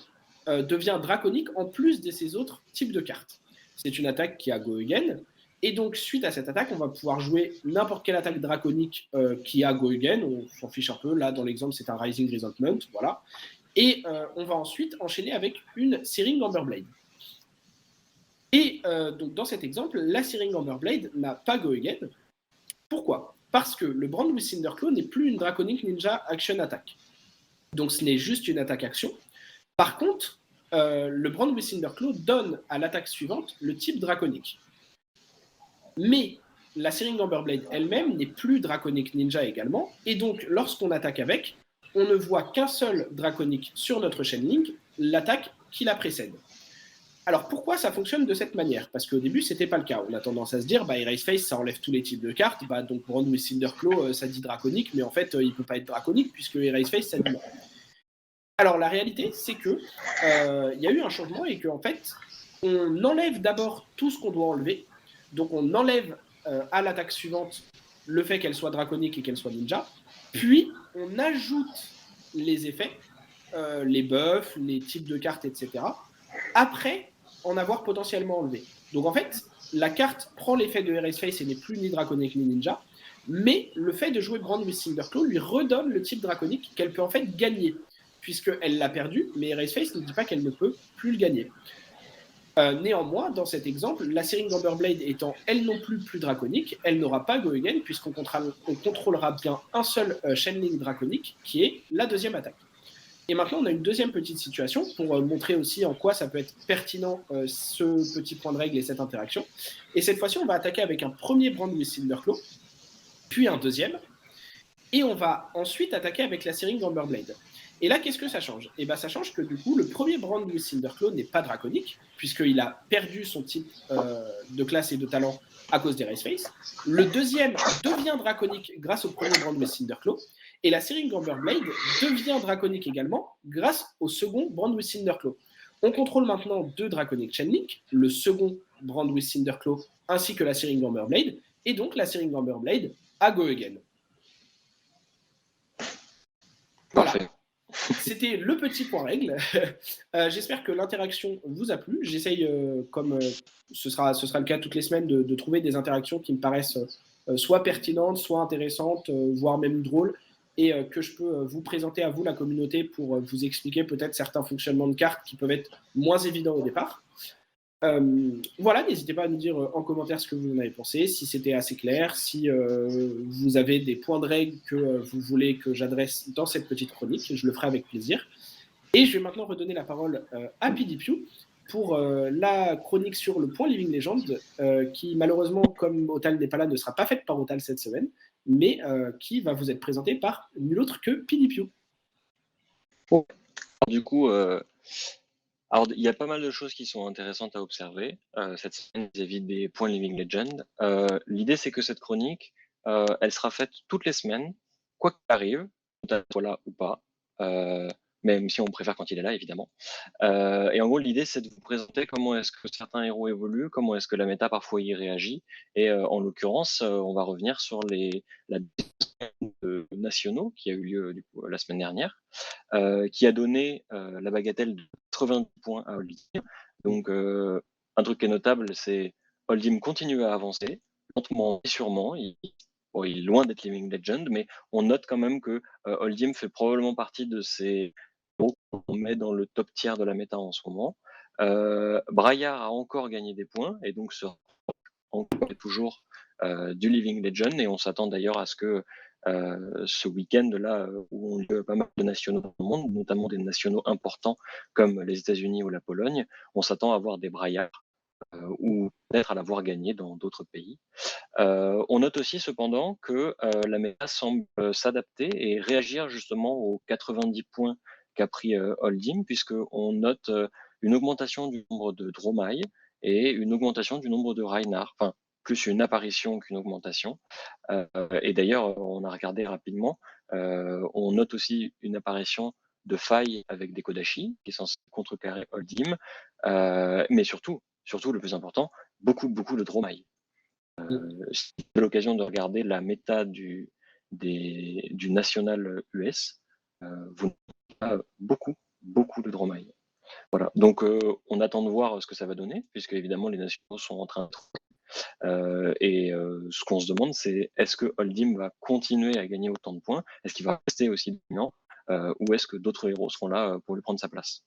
devient draconique en plus de ses autres types de cartes. C'est une attaque qui a go again, et donc suite à cette attaque, on va pouvoir jouer n'importe quelle attaque draconique qui a go again, on s'en fiche un peu, là dans l'exemple c'est un Rising Resentment, voilà, et on va ensuite enchaîner avec une Searing Amberblade. Et donc dans cet exemple, la Searing Amberblade n'a pas go again. Pourquoi? Parce que le Brand with Cinderclaw n'est plus une Draconic Ninja Action Attack. Donc ce n'est juste une attaque action. Par contre, le Brand with Cinderclaw donne à l'attaque suivante le type draconique. Mais la Searing Amberblade elle-même n'est plus Draconic Ninja également, et donc lorsqu'on attaque avec, on ne voit qu'un seul draconique sur notre chain link, l'attaque qui la précède. Alors pourquoi ça fonctionne de cette manière? Parce qu'au début c'était pas le cas. On a tendance à se dire Eraseface ça enlève tous les types de cartes, donc Brand with Cinderclaw ça dit draconique, mais en fait il peut pas être draconique puisque Eraseface ça dit non. Alors la réalité c'est que y a eu un changement et qu'en fait on enlève d'abord tout ce qu'on doit enlever. Donc on enlève à l'attaque suivante le fait qu'elle soit draconique et qu'elle soit ninja, puis on ajoute les effets, les buffs, les types de cartes, etc. après en avoir potentiellement enlevé. Donc en fait, la carte prend l'effet de Eraseface et n'est plus ni draconique ni ninja, mais le fait de jouer Brand with Cinderclaw lui redonne le type draconique qu'elle peut en fait gagner, puisqu'elle l'a perdu, mais Eraseface ne dit pas qu'elle ne peut plus le gagner. Néanmoins, dans cet exemple, la Searing Amberblade étant elle non plus draconique, elle n'aura pas go again puisqu'on contrôlera bien un seul chainlink draconique qui est la deuxième attaque. Et maintenant, on a une deuxième petite situation pour montrer aussi en quoi ça peut être pertinent ce petit point de règle et cette interaction. Et cette fois-ci, on va attaquer avec un premier Brand with Cinderclaw, puis un deuxième, et on va ensuite attaquer avec la Searing Amberblade. Et là, qu'est-ce que ça change? Et bien, ça change que du coup, le premier Brand with Cinderclaw n'est pas draconique, puisqu'il a perdu son type de classe et de talent à cause d'Eraseface. Le deuxième devient draconique grâce au premier Brand with Cinderclaw, et la Searing Amberblade devient draconique également grâce au second Brand with Cinderclaw. On contrôle maintenant 2 Draconic Chainlink, le second Brand with Cinderclaw ainsi que la Searing Amberblade, et donc la Searing Amberblade a go again. Voilà. C'était le petit point règle. J'espère que l'interaction vous a plu. J'essaye, comme ce sera le cas toutes les semaines, de trouver des interactions qui me paraissent soit pertinentes, soit intéressantes, voire même drôles. et que je peux vous présenter à vous, la communauté, pour vous expliquer peut-être certains fonctionnements de cartes qui peuvent être moins évidents au départ. Voilà, n'hésitez pas à nous dire en commentaire ce que vous en avez pensé, si c'était assez clair, si vous avez des points de règle que vous voulez que j'adresse dans cette petite chronique, je le ferai avec plaisir. Et je vais maintenant redonner la parole à PDPU pour la chronique sur le point Living Legend, qui malheureusement, comme Otal n'est pas là, ne sera pas faite par Otal cette semaine, mais qui va vous être présentée par nul autre que PDPU. Du coup, alors, il y a pas mal de choses qui sont intéressantes à observer cette semaine vis-à-vis des points Living Legend. L'idée, c'est que cette chronique, elle sera faite toutes les semaines, quoi qu'il arrive, qu'il soit là ou pas, même si on préfère quand il est là, évidemment. Et en gros, l'idée, c'est de vous présenter comment est-ce que certains héros évoluent, comment est-ce que la méta parfois y réagit. Et en l'occurrence, on va revenir sur la de nationaux qui a eu lieu du coup, la semaine dernière, qui a donné la bagatelle de 80 points à Oldim. Donc, un truc qui est notable, c'est Oldim continue à avancer, lentement et sûrement. Il est loin d'être Living Legend, mais on note quand même que Oldim fait probablement partie de ces héros qu'on met dans le top tier de la méta en ce moment. Braillard a encore gagné des points, et donc sera encore et toujours du Living Legend, et on s'attend d'ailleurs à ce que ce week-end-là, où ont lieu pas mal de nationaux dans le monde, notamment des nationaux importants comme les États-Unis ou la Pologne, on s'attend à voir des braillards ou peut-être à l'avoir gagné dans d'autres pays. On note aussi cependant que la méta semble s'adapter et réagir justement aux 90 points qu'a pris Oldim, puisqu'on note une augmentation du nombre de Dromai et une augmentation du nombre de Reinhardt, enfin plus une apparition qu'une augmentation. Et d'ailleurs, on a regardé rapidement, on note aussi une apparition de failles avec des Kodashi, qui est censé contrecarrer Oldim, mais surtout, le plus important, beaucoup de Dromai. Si vous avez l'occasion de regarder la méta du National US, vous n'avez pas beaucoup de Dromai. Voilà, donc on attend de voir ce que ça va donner, puisque évidemment les nationaux sont en train de ce qu'on se demande, c'est est-ce que Oldim va continuer à gagner autant de points? Est-ce qu'il va rester aussi dominant? Ou est-ce que d'autres héros seront là pour lui prendre sa place?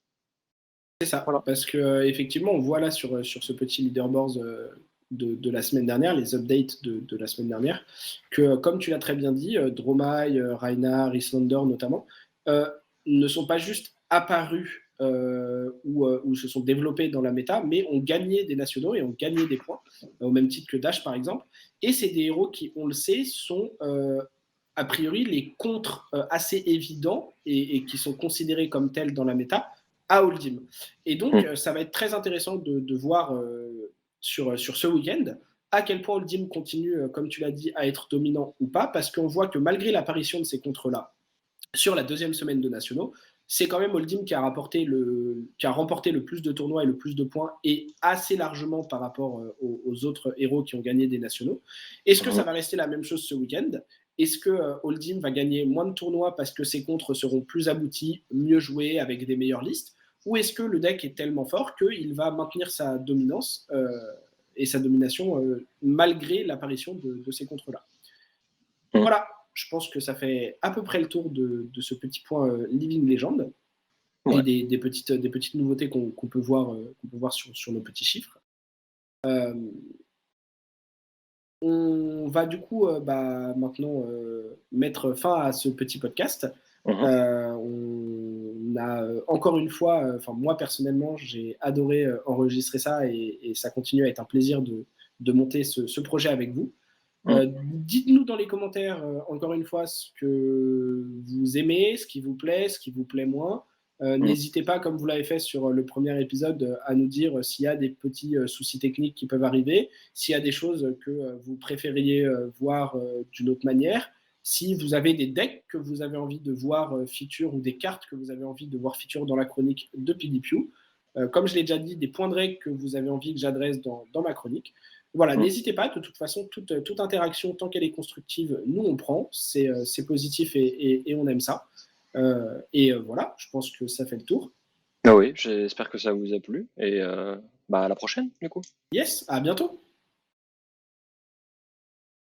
C'est ça, Voilà. parce que effectivement, on voit là sur ce petit leaderboard de la semaine dernière, les updates de la semaine dernière, que comme tu l'as très bien dit, Dromai, Reinhardt, Islander notamment, ne sont pas juste apparus ou se sont développés dans la méta, mais ont gagné des nationaux et ont gagné des points, au même titre que Dash par exemple. Et c'est des héros qui, on le sait, sont a priori les contres assez évidents et qui sont considérés comme tels dans la méta à Oldim. Et donc, ça va être très intéressant de voir sur ce week-end à quel point Oldim continue, comme tu l'as dit, à être dominant ou pas, parce qu'on voit que malgré l'apparition de ces contres-là sur la deuxième semaine de nationaux, c'est quand même Oldim qui a remporté le plus de tournois et le plus de points, et assez largement par rapport aux autres héros qui ont gagné des nationaux. Est-ce que ça va rester la même chose ce week-end? Est-ce que Oldim va gagner moins de tournois parce que ses contres seront plus aboutis, mieux joués, avec des meilleures listes? Ou est-ce que le deck est tellement fort qu'il va maintenir sa dominance et sa domination malgré l'apparition de ces contres-là? Voilà, je pense que ça fait à peu près le tour de ce petit point Living Legend et des petites nouveautés qu'on peut voir sur nos petits chiffres. On va du coup maintenant mettre fin à ce petit podcast. On a encore une fois, moi personnellement, j'ai adoré enregistrer ça et ça continue à être un plaisir de monter ce projet avec vous. Dites-nous dans les commentaires, encore une fois, ce que vous aimez, ce qui vous plaît moins. N'hésitez pas, comme vous l'avez fait sur le premier épisode, à nous dire s'il y a des petits soucis techniques qui peuvent arriver, s'il y a des choses que vous préfériez voir d'une autre manière, si vous avez des decks que vous avez envie de voir feature ou des cartes que vous avez envie de voir feature dans la chronique de PDPU. Comme je l'ai déjà dit, des points de règle que vous avez envie que j'adresse dans ma chronique. Voilà, n'hésitez pas, de toute façon, toute interaction, tant qu'elle est constructive, nous on prend, c'est positif et on aime ça. Voilà, je pense que ça fait le tour. Ah oui, j'espère que ça vous a plu et à la prochaine du coup. Yes, à bientôt.